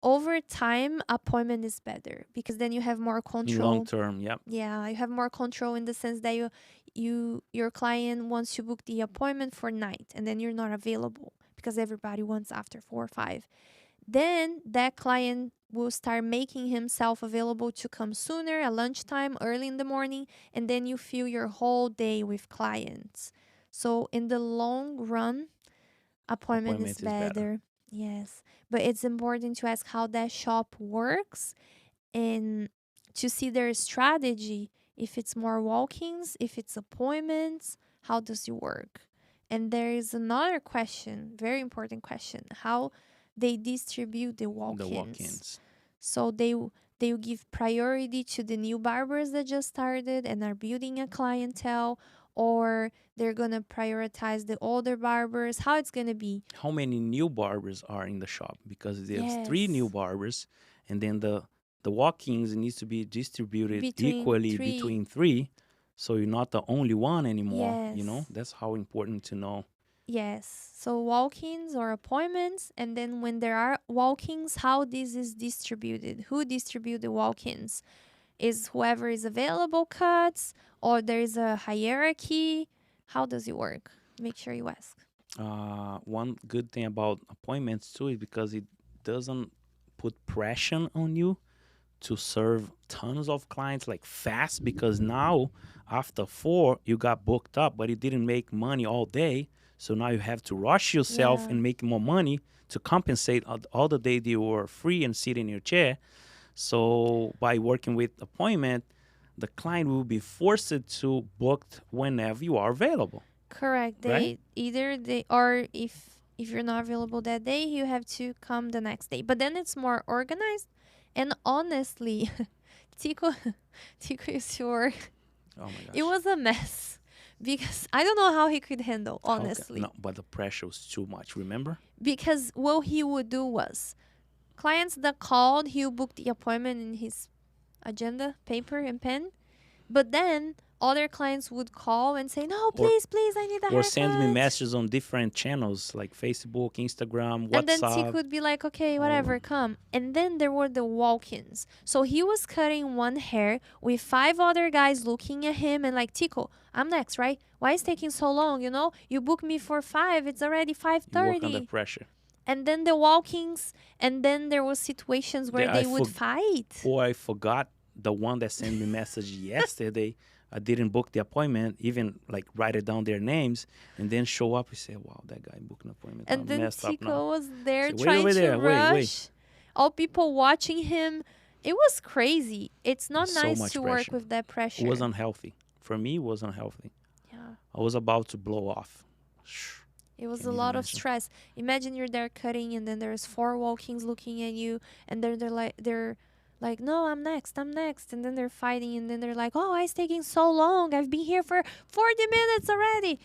over time, appointment is better because then you have more In long control. term, yep. Yeah, you have more control in the sense that your client wants to book the appointment for night and then you're not available because everybody wants after 4 or 5. Then that client will start making himself available to come sooner at lunchtime, early in the morning, and then you fill your whole day with clients. So in the long run, appointment is Appointment is better. better. Yes. But it's important to ask how that shop works and to see their strategy. If it's more walk-ins, if it's appointments, how does it work? And there is another question, very important question, how they distribute the The walk-ins. walk-ins. So they will give priority to the new barbers that just started and are building a clientele, or they're gonna prioritize the older barbers. How it's gonna be? How many new barbers are in the shop? Because there's 3 new Yes, barbers, and then the walk-ins needs to be distributed between equally three. between 3, so you're not the only one anymore. Yes. That's how important to know. Yes. So walk-ins or appointments, and then when there are walk-ins, how this is distributed? Who distribute the walk-ins? Is whoever is available cuts, or there is a hierarchy? How does it work? Make sure you ask. One good thing about appointments too is because it doesn't put pressure on you to serve tons of clients like fast, because now after 4 you got booked up but you didn't make money all day, so now you have to rush yourself Yeah. and make more money to compensate all the day that you were free and sit in your chair. So by working with appointment, the client will be forced to book whenever you are available, Correct. right? They either they or if you're not available that day, you have to come the next day. But then it's more organized. And honestly, Tico Tico used to work. Oh my It gosh. was a mess because I don't know how he could handle, How can, honestly. no, but the pressure was too much, remember? Because what he would do was clients that called, he'll book the appointment in his agenda, paper and pen. But then other clients would call and say, "No, Or please, please, I need a or send me haircut." messages on different channels like Facebook, Instagram, And then Tico WhatsApp. would be like, "Okay, Or whatever, come." And then there were the walk-ins. So he was cutting one hair with 5 other guys looking at him and like, "Tico, I'm next, right? Why is taking so long? You booked me for 5. It's already you work under 5:30." pressure. And then the walk-ins, and then there was situations where they would fight. Or I forgot the one that sent me message yesterday. I didn't book the appointment, even like write it down their names, and then show up and say, "Wow, that guy booked an appointment. And I'm then messed up now." Chico was there Say, "Wait trying over to there, rush. wait." All people watching him. It was crazy. It's not So nice much to pressure. work with that pressure. It was unhealthy. For me, it was unhealthy. Yeah. I was about to blow off. It was Can't a even lot of imagine. stress. Imagine you're there cutting, and then there's 4 walk-ins looking at you, and they're like, no, I'm next, and then they're fighting, and then they're like, oh, it's taking so long. I've been here for 40 minutes already.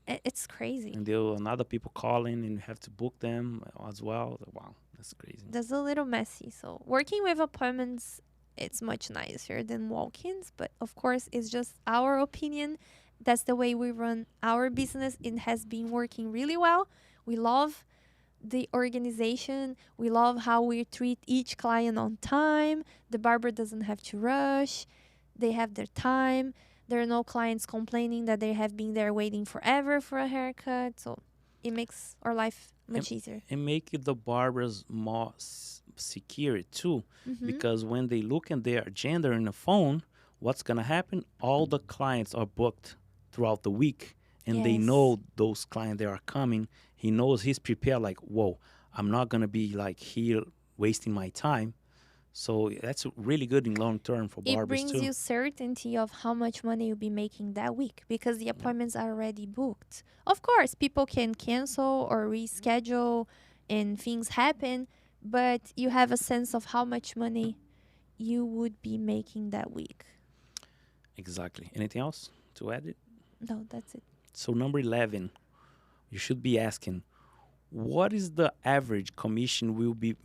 It's crazy. And there were another people calling, and you have to book them as well. Wow, that's crazy. That's a little messy. So working with appointments, it's much nicer than walk-ins, but of course, it's just our opinion. That's the way we run our business. It has been working really well. We love the organization. We love how we treat each client on time. The barber doesn't have to rush. They have their time. There are no clients complaining that they have been there waiting forever for a haircut. So it makes our life much easier. And make the barbers more secure too, because when they look at their agenda in the phone, what's gonna happen? All the clients are booked throughout the week, and they know those clients that are coming. He knows he's prepared. Like, whoa, I'm not gonna be like here wasting my time. So that's really good in long term for It barbers brings too. you certainty of how much money you'll be making that week because the appointments are already booked. Of course, people can cancel or reschedule and things happen, but you have a sense of how much money you would be making that week. Exactly. Anything else to add it? No, that's it. So number 11, you should be asking, what is the average commission I will be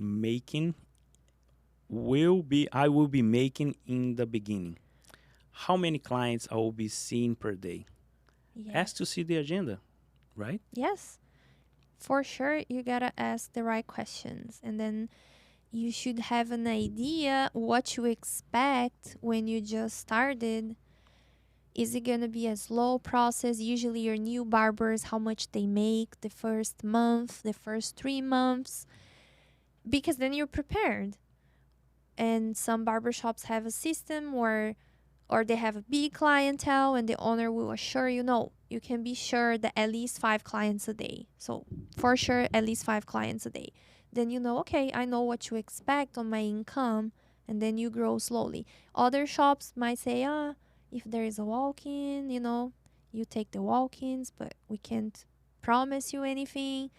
making in the beginning? How many clients I will be seeing per day? Yes. Ask to see the agenda, right? Yes. For sure, you gotta ask the right questions, and then you should have an idea what to expect when you just started. Is it gonna be a slow process? Usually your new barbers, how much they make the first month, the first 3 months, because then you're prepared. And some barbershops have a system where, or they have a big clientele, and the owner will assure you, no, you can be sure that at least 5 clients a day. So for sure, at least 5 clients a day. Then you know, okay, I know what to expect on my income, and then you grow slowly. Other shops might say, if there is a walk-in, you take the walk-ins, but we can't promise you anything.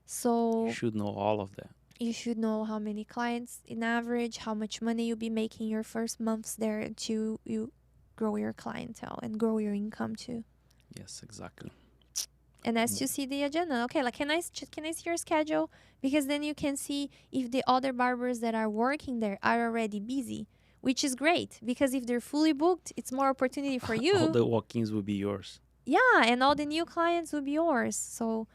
So You should know all of that. you should know how many clients in average, how much money you'll be making your first months there until you grow your clientele and grow your income too. Yes, exactly. And as you see the agenda, okay, like can I see your schedule? Because then you can see if the other barbers that are working there are already busy, which is great because if they're fully booked, it's more opportunity for you. All the walk-ins will be yours. Yeah, and all the new clients will be yours. So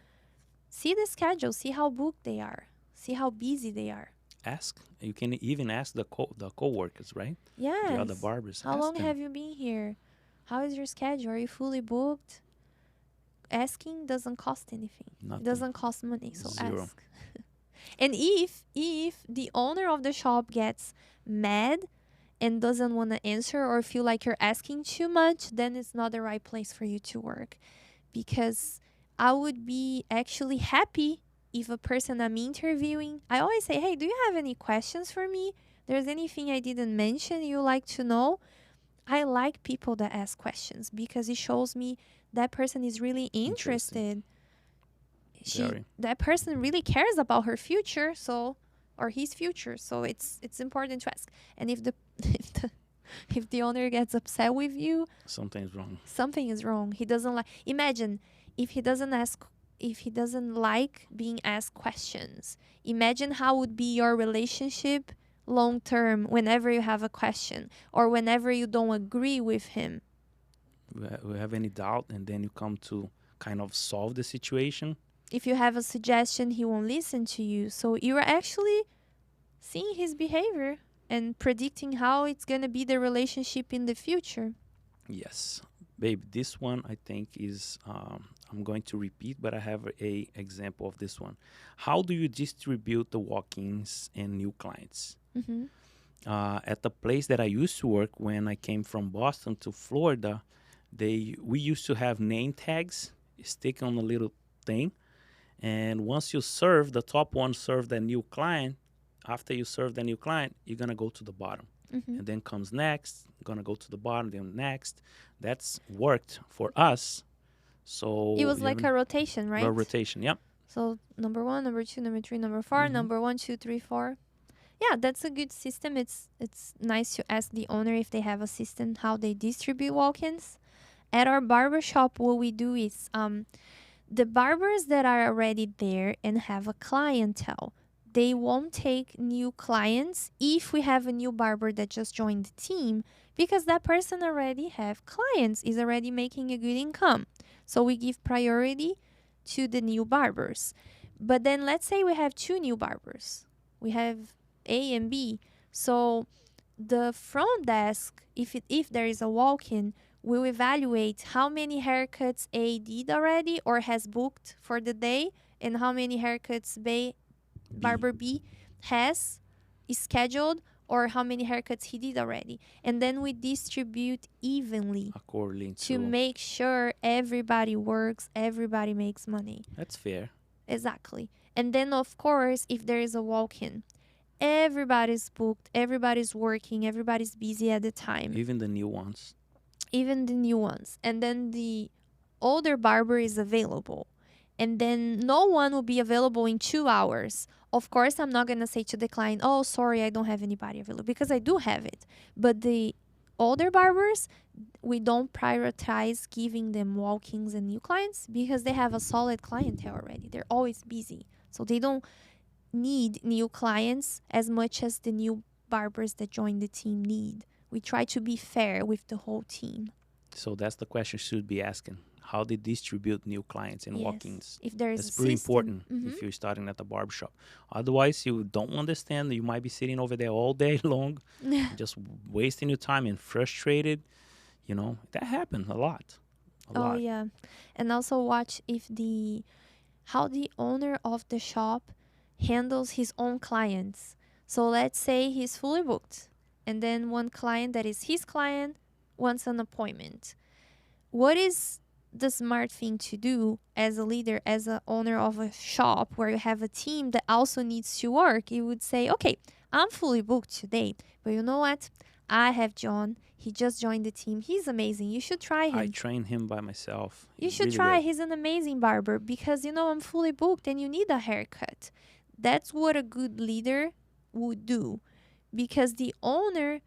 see the schedule, see how booked they are, see how busy they are. Ask. You can even ask the co-workers, right? Yes. The other barbers. How Ask long them. have you been here? How is your schedule? Are you fully booked? Asking doesn't cost anything. Nothing. It doesn't cost money, so Zero. ask. And if the owner of the shop gets mad and doesn't want to answer or feel like you're asking too much, then it's not the right place for you to work. Because I would be actually happy if a person I'm interviewing, I always say, hey, do you have any questions for me? There's anything I didn't mention you like to know? I like people that ask questions because it shows me that person is really interested. That person really cares about her future, or his future. So it's important to ask. And if the owner gets upset with you, something's wrong. Something is wrong. He doesn't like. Imagine if he doesn't like being asked questions. Imagine how would be your relationship long term whenever you have a question or whenever you don't agree with him. We have any doubt, and then you come to kind of solve the situation. If you have a suggestion, he won't listen to you. So you're actually seeing his behavior and predicting how it's going to be the relationship in the future. Yes. Babe, this one I think is I'm going to repeat, but I have a example of this one. How do you distribute the walk-ins and new clients? Mm-hmm. At the place that I used to work when I came from Boston to Florida, we used to have name tags stick on a little thing, and once you serve the top one, serve the new client. After you serve the new client, you're gonna go to the bottom, Mm-hmm. and then comes next. Gonna go to the bottom, then next. That's worked for us. It So was like a rotation, right? rotation. Yep. So number 1, number 2, number 3, number 4, Mhm. number 1, 2, 3, 4. Yeah, that's a good system. It's nice to ask the owner if they have a system how they distribute walk-ins. At our barber shop, what we do is the barbers that are already there and have a clientele, they won't take new clients if we have a new barber that just joined the team, because that person already have clients, is already making a good income. So we give priority to the new barbers. But then let's say we have two new barbers. We have A and B. So the front desk, if there is a walk-in, will evaluate how many haircuts A did already or has booked for the day, and how many haircuts barber B has scheduled, or how many haircuts he did already. And then we distribute evenly According to to make sure everybody works, everybody makes money. that's fair. Exactly. And then, of course, if there is a walk-in, everybody's booked, everybody's working, everybody's busy at the time, Even the new ones. even the new ones. And then the older barber is available. And then no one will be available in 2 hours. Of course, I'm not going to say to the client, oh, sorry, I don't have anybody available, because I do have it. But the older barbers, we don't prioritize giving them walk-ins and new clients because they have a solid clientele already. They're always busy. So they don't need new clients as much as the new barbers that join the team need. We try to be fair with the whole team. So that's the question you should be asking. How they distribute new clients and Yes. walk-ins. If there is That's a pretty system. important Mhm. if you're starting at the barbershop. Otherwise, you don't understand. You might be sitting over there all day long, just wasting your time and frustrated. You know, that happens a lot. A Oh lot. yeah. And also watch if how the owner of the shop handles his own clients. So let's say he's fully booked, and then one client that is his client wants an appointment. What is the smart thing to do as a leader, as a owner of a shop where you have a team that also needs to work? You would say, okay, I'm fully booked today, but you know what? I have John. He just joined the team. He's amazing. You should try I him. trained him by myself. You He's should really try. good. He's an amazing barber, because I'm fully booked and you need a haircut. That's what a good leader would do, because the owner,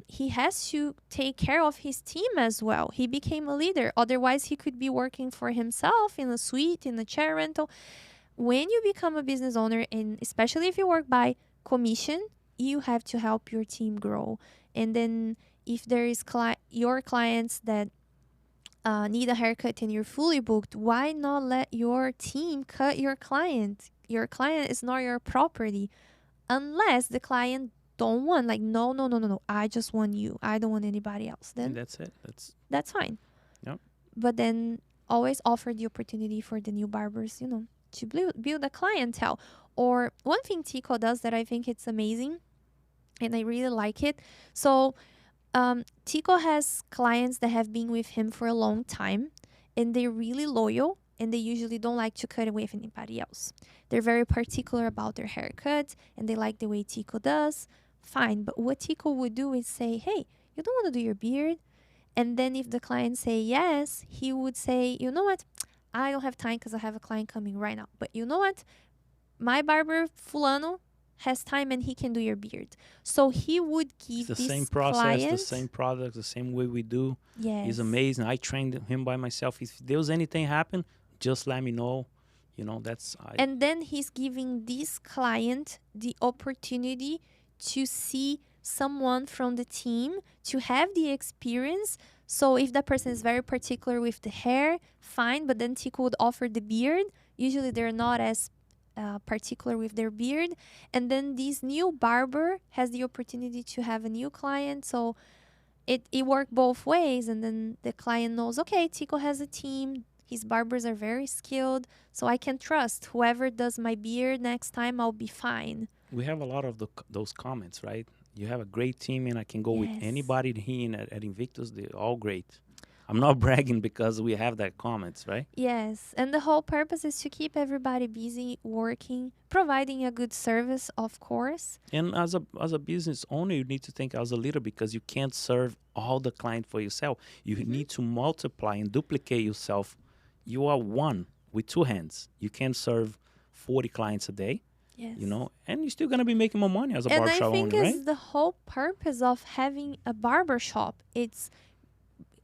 he has to take care of his team as well. He became a leader. Otherwise, he could be working for himself in a suite, in a chair rental. When you become a business owner, and especially if you work by commission, you have to help your team grow. And then if there is your clients that need a haircut and you're fully booked, why not let your team cut your client? Your client is not your property, unless the client don't want, like, no, no, no, no, no, I just want you, I don't want anybody else. And Then that's it. that's fine. Yep. But then always offer the opportunity for the new barbers, to build a clientele. Or one thing Tico does that I think it's amazing, and I really like it. So Tico has clients that have been with him for a long time, and they're really loyal, and they usually don't like to cut away with anybody else. They're very particular about their haircut, and they like the way Tico does. Fine, but what Tico would do is say, hey, you don't want to do your beard? And then if the client say yes, he would say, you know what? I don't have time because I have a client coming right now. But you know what? My barber, Fulano, has time and he can do your beard. So he would It's give the this same process, client, the same product, the same way we do. yes, He's amazing. I trained him by myself. If there's anything happen, just let me know. And then he's giving this client the opportunity to see someone from the team, to have the experience. So if that person is very particular with the hair, fine, but then Tico would offer the beard. Usually they're not as particular with their beard. And then this new barber has the opportunity to have a new client. So it worked both ways, and then the client knows, okay, Tico has a team, his barbers are very skilled, so I can trust whoever does my beard next time, I'll be fine. We have a lot of those comments, right? You have a great team, and I can go with Yes. anybody here at Invictus. They're all great. I'm not bragging because we have that comments, right? Yes, and the whole purpose is to keep everybody busy working, providing a good service, of course. And as a business owner, you need to think as a leader because you can't serve all the client for yourself. You need to multiply and duplicate yourself. You are one with two hands. You can serve 40 clients a day, Yes. and you're still gonna be making more money as a And I barbershop think owner, right? it's the whole purpose of having a barber shop. It's,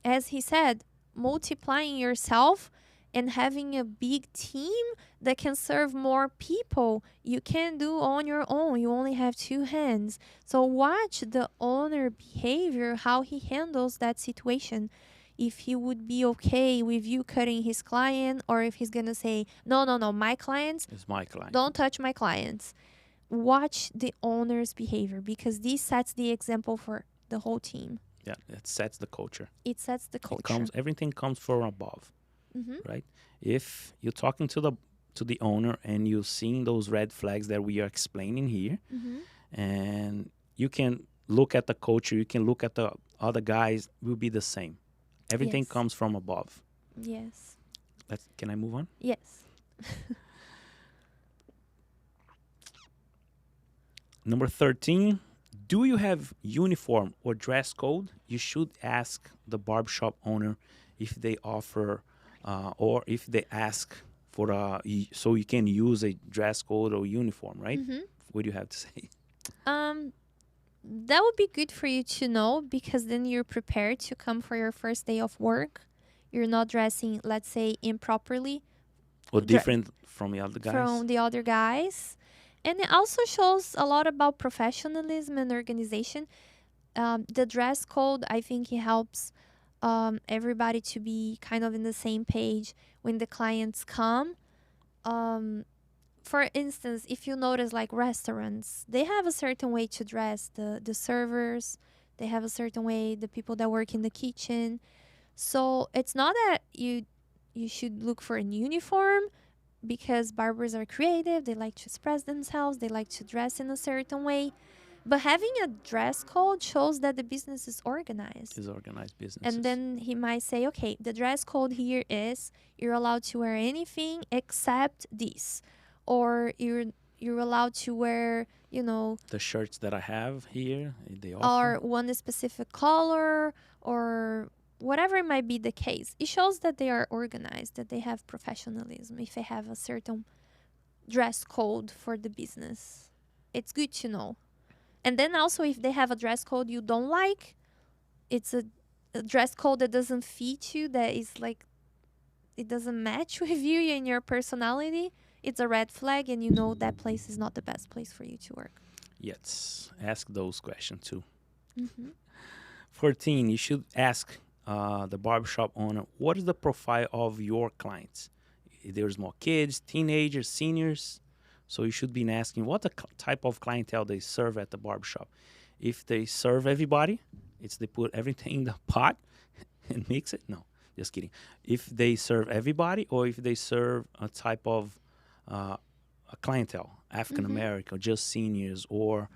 as he said, multiplying yourself and having a big team that can serve more people. You can't do on your own. You only have two hands. So watch the owner behavior, how he handles that situation. If he would be okay with you cutting his client, or if he's gonna say, no, my clients, It's my client. don't touch my clients. Watch the owner's behavior, because this sets the example for the whole team. Yeah, it sets the culture. It sets the culture. Everything comes from above, Mm-hmm. right? If you're talking to the owner and you're seeing those red flags that we are explaining here, Mm-hmm. and you can look at the culture, you can look at the other guys, will be the same. Everything Yes. comes from above. Yes. Can I move on? Yes. Number 13, do you have uniform or dress code? You should ask the barbershop owner if they offer or if they ask for so you can use a dress code or uniform, right? Mm-hmm. What do you have to say? That would be good for you to know, because then you're prepared to come for your first day of work. You're not dressing, let's say, improperly Or different from the other guys? from the other guys. And it also shows a lot about professionalism and organization. The dress code, I think it helps everybody to be kind of in the same page when the clients come. For instance, if you notice, like restaurants, they have a certain way to dress. The servers, they have a certain way, the people that work in the kitchen. So it's not that you should look for a uniform, because barbers are creative, they like to express themselves, they like to dress in a certain way. But having a dress code shows that the business is organized. Is organized businesses. And then he might say, okay, the dress code here is you're allowed to wear anything except this. Or you're allowed to wear, the shirts that I have here, they or offer. one specific color, or whatever it might be the case. It shows that they are organized, that they have professionalism, if they have a certain dress code for the business. It's good to know. And then also, if they have a dress code you don't like, it's a dress code that doesn't fit you, that is like, it doesn't match with you and your personality, it's a red flag, and you know that place is not the best place for you to work. Yes, ask those questions too. Mm-hmm. 14, you should ask the barbershop owner, what is the profile of your clients? There's more kids, teenagers, seniors. So you should be asking what the type of clientele they serve at the barbershop. If they serve everybody, it's they put everything in the pot and mix it. No, just kidding. If they serve everybody, or if they serve a type of a clientele, African American, just seniors, or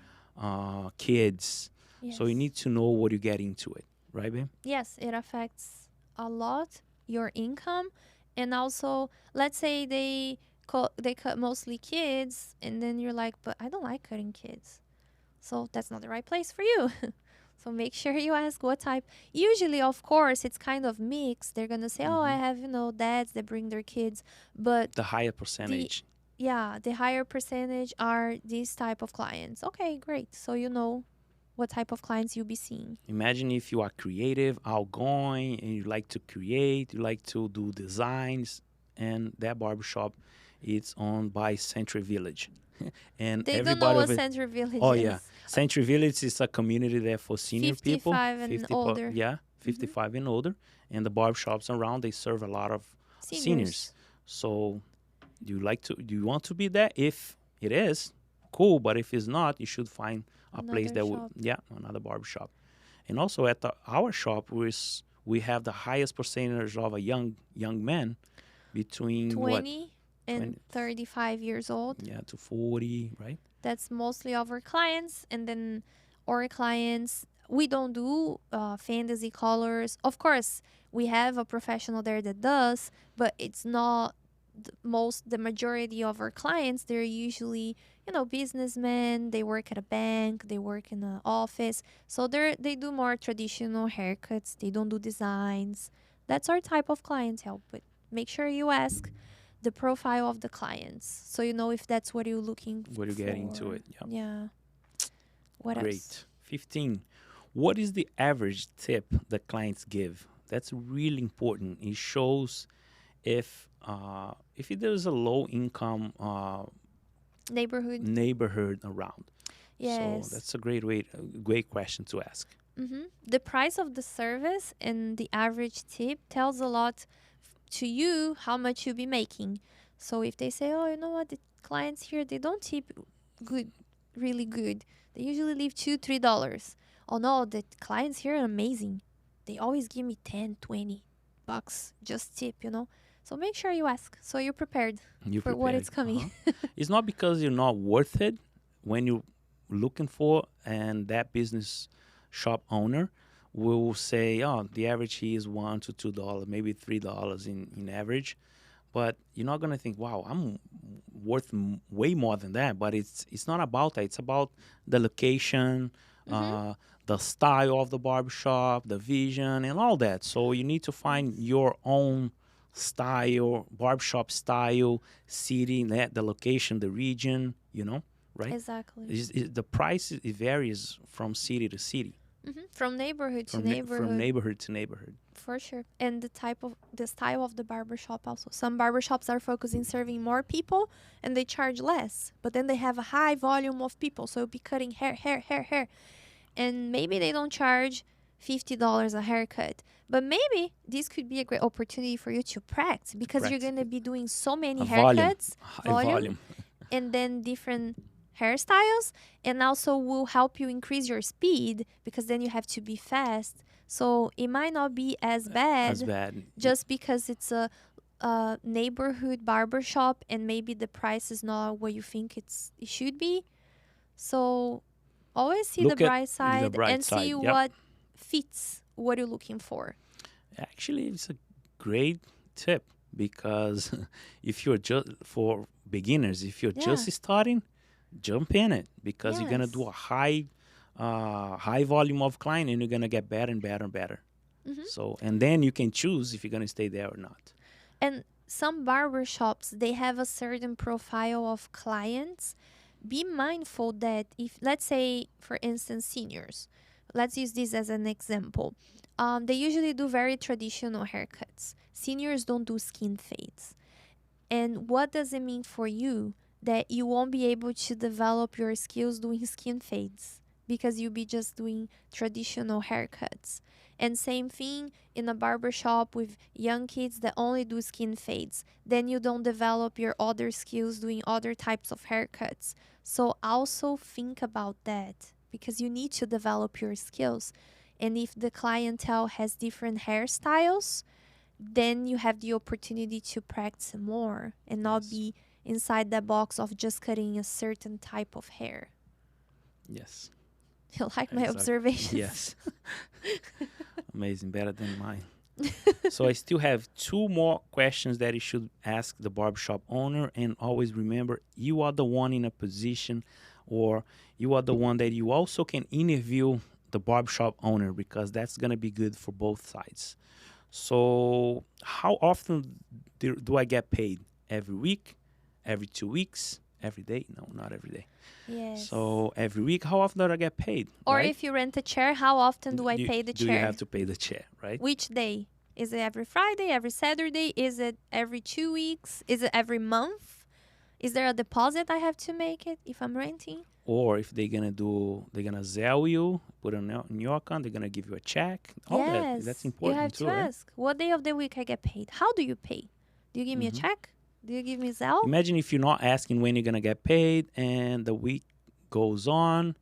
kids. Yes. So you need to know what you get into it, right, babe? Yes, it affects a lot your income. And also, let's say they cut mostly kids, and then you're like, but I don't like cutting kids. So that's not the right place for you. So make sure you ask what type. Usually, of course, it's kind of mixed. They're going to say, oh, I have, dads that bring their kids. But The higher percentage. the higher percentage are these type of clients. Okay, great. So you know what type of clients you'll be seeing. Imagine if you are creative, outgoing, and you like to create, you like to do designs, and that barbershop is owned by Century Village. And They don't everybody know what of it- Central Village Oh, is. yeah. Century Village is a community there for senior people. 55 and older. Yeah, 55 and older. And the barbershops around, they serve a lot of seniors. So do you want to be there? If it is, cool. But if it's not, you should find a place Another that would, shop. yeah, another barbershop. And also at our shop, we have the highest percentage of a young man between what 20 and 20, 35 years old. yeah, to 40, right? That's mostly of our clients. And then our clients, we don't do fantasy colors. Of course, we have a professional there that does, but it's not the majority of our clients. They're usually, businessmen. They work at a bank, they work in an office, so they do more traditional haircuts. They don't do designs. That's our type of clientele. But make sure you ask the profile of the clients, so you know if that's what you're looking What you get into for. it. Yeah. Yeah. What else? Great. 15. What is the average tip that clients give? That's really important. It shows if there's a low income Neighborhood. neighborhood around. So Yes. that's a great question to ask. The price of the service and the average tip tells a lot to you how much you'll be making. So if they say, oh, you know what, the clients here, they don't tip good, really good. They usually leave $2, $3. Oh no, the clients here are amazing. They always give me 10, $20 just tip. So make sure you ask so you're prepared You for what prepared. it's coming. It's not because you're not worth it when you're looking for, and that business shop owner will say, oh, the average fee is $1 to $2, maybe $3 in average. But you're not gonna think, wow, I'm worth way more than that. But it's not about that. It's about the location, the style of the barbershop, the vision, and all that. So you need to find your own style, barbershop style, city, the location, the region. Right? Exactly. The price it varies from city to city, From neighborhood to from neighborhood. neighborhood to neighborhood. For sure. And the style of the barbershop also. Some barbershops are focusing serving more people and they charge less. But then they have a high volume of people. So you'll be cutting hair. And maybe they don't charge $50 a haircut. But maybe this could be a great opportunity for you to practice, because you're going to be doing so many A volume, haircuts, high volume. and then different hairstyles, and also will help you increase your speed, because then you have to be fast. So it might not be as bad, just because it's a neighborhood barbershop and maybe the price is not what you think it should be. So always see the bright side and see what fits what you're looking for. Actually, it's a great tip, because if you're just for beginners, if you're just starting, jump in it, because you're gonna do a high volume of client, and you're gonna get better and better and better. So, and then you can choose if you're gonna stay there or not. And some barbershops, they have a certain profile of clients. Be mindful that if, let's say, for instance, seniors, let's use this as an example. They usually do very traditional haircuts. Seniors don't do skin fades. And what does it mean for you? That you won't be able to develop your skills doing skin fades, because you'll be just doing traditional haircuts. And same thing in a barbershop with young kids that only do skin fades. Then you don't develop your other skills doing other types of haircuts. So also think about that, because you need to develop your skills. And if the clientele has different hairstyles, then you have the opportunity to practice more and not be inside that box of just cutting a certain type of hair. Yes. You like my observations? Yes. Amazing. Better than mine. So I still have 2 more questions that you should ask the barbershop owner. And always remember, you are the one in a position, or you are the one that you also can interview the barbershop owner, because that's going to be good for both sides. So how often do I get paid? Every week? Every 2 weeks? Every day? No, not every day. Yes. So every week, how often do I get paid? Or right? if you rent a chair, how often do I pay the chair? Do you have to pay the chair, right? Which day? Is it every Friday, every Saturday? Is it every 2 weeks? Is it every month? Is there a deposit I have to make it if I'm renting? Or if they're gonna Zelle you, put it in your account, they're gonna give you a check. All that's important you have too, to right? ask what day of the week I get paid. How do you pay? Do you give me a check? Do you give me Zelle? Imagine if you're not asking when you're gonna get paid, and the week goes on,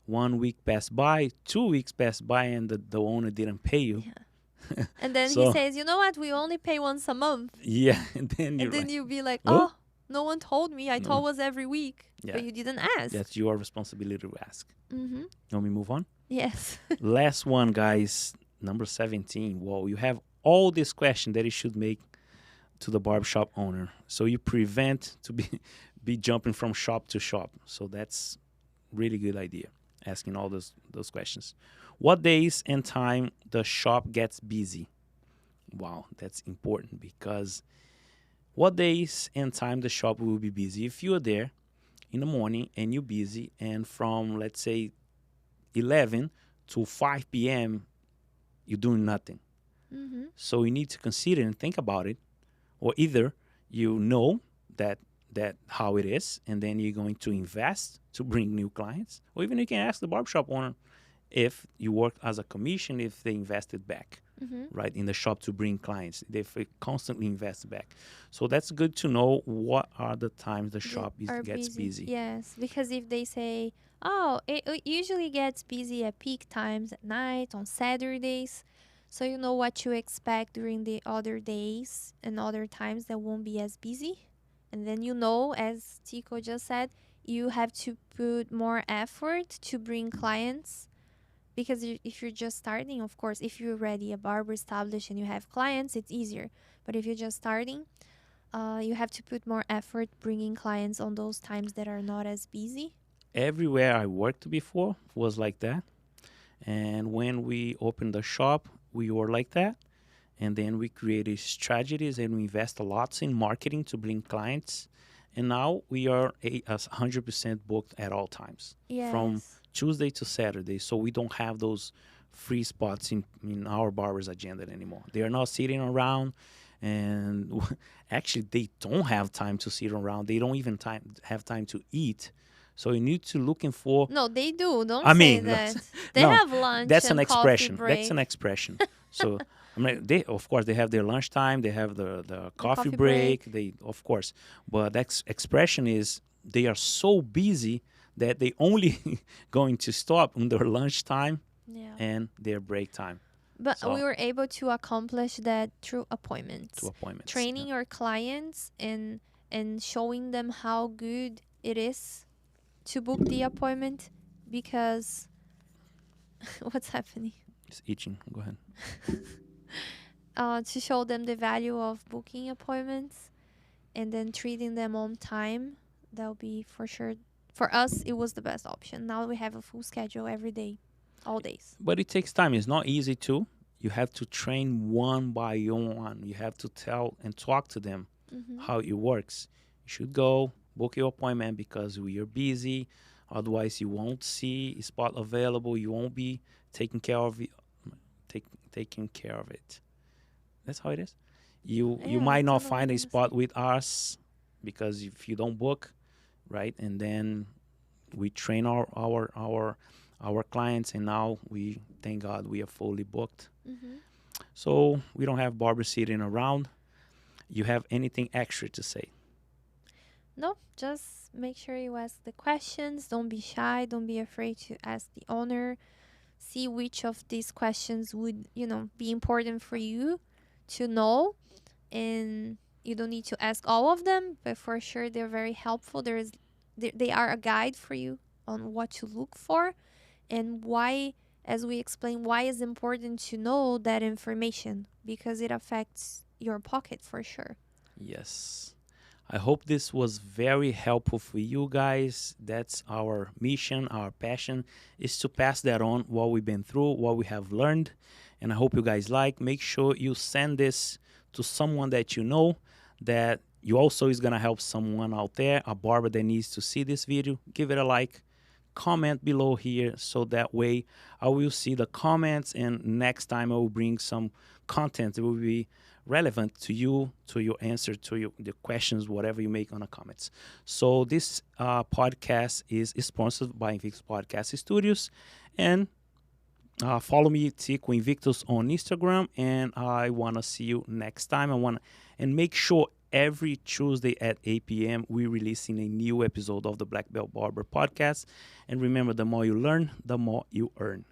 1 week passed by, 2 weeks passed by, and the owner didn't pay you. Yeah. And then he So says, you know what? We only pay once a month. yeah, and then And you're then like, you'll be like, oh, oh, no one told me. I no, thought it was every week. yeah, But you didn't ask. that's your responsibility to ask. Mm-hmm. Let me move on. Yes. Last one, guys, number 17. Whoa, you have all these questions that you should make to the barbershop owner, so you prevent to be jumping from shop to shop. So that's really good idea, asking all those questions. What days and time the shop gets busy? Wow, that's important, because what days and time the shop will be busy? If you're there in the morning and you're busy, and from, let's say, 11 to 5 p.m. you're doing nothing. Mm-hmm. So you need to consider and think about it, or either you know that how it is, and then you're going to invest to bring new clients, or even you can ask the barbershop owner if you work as a commission, if they invested back, Mm-hmm. right, in the shop to bring clients. They constantly invest back. So that's good to know what are the times the shop gets busy. Yes, because if they say, oh, it usually gets busy at peak times at night, on Saturdays, so you know what to expect during the other days and other times that won't be as busy. And then you know, as Tico just said, you have to put more effort to bring clients. Because if you're just starting, of course, if you're already a barber established and you have clients, it's easier. But if you're just starting, you have to put more effort bringing clients on those times that are not as busy. Everywhere I worked before was like that. And when we opened the shop, we were like that. And then we created strategies and we invest a lot in marketing to bring clients. And now we are 100% booked at all times, from Yes. Tuesday to Saturday. So we don't have those free spots in our barber's agenda anymore. They are not sitting around, and actually they don't have time to sit around. They don't even have time to eat. So you need to looking for. No, they do. Don't I say mean, that. They no, have lunch that's an and coffee expression. break. That's an expression. So I mean, they of course they have their lunchtime, they have the coffee coffee break. break. They of course, but that expression is they are so busy that they only going to stop on their lunchtime Yeah. and their break time. But So we were able to accomplish that through appointments. to appointments. Training our clients and showing them how good it is to book the appointment, because what's happening? It's itching. Go ahead. To show them the value of booking appointments and then treating them on time. That'll be for sure. For us, it was the best option. Now we have a full schedule every day, all days. But it takes time. It's not easy too. You have to train one by one. You have to tell and talk to them Mm-hmm. how it works. You should go book your appointment because we are busy. Otherwise, you won't see a spot available. You won't be taking care of it. Taking care of it. That's how it is. You Yeah, might not totally find a understand. spot with us because if you don't book, right? And then we train our clients, and now we thank God we are fully booked. Mm-hmm. So we don't have barbers sitting around. You have anything extra to say? No, just make sure you ask the questions. Don't be shy. Don't be afraid to ask the owner. See which of these questions would, be important for you to know. And you don't need to ask all of them, but for sure they're very helpful. They are a guide for you on what to look for and why, as we explain, why it's important to know that information, because it affects your pocket for sure. Yes. I hope this was very helpful for you guys. That's our mission, our passion is to pass that on, what we've been through, what we have learned. And I hope you guys like. Make sure you send this to someone that you know, that you also is going to help someone out there, a barber that needs to see this video. Give it a like, comment below here, so that way I will see the comments, and next time I will bring some content that will be relevant to you, to your answer, to the questions, whatever you make on the comments. So this podcast is sponsored by Invictus Podcast Studios, and follow me, Tico Invictus, on Instagram, and I want to see you next time. And make sure every Tuesday at 8 p.m., we're releasing a new episode of the Black Belt Barber Podcast. And remember, the more you learn, the more you earn.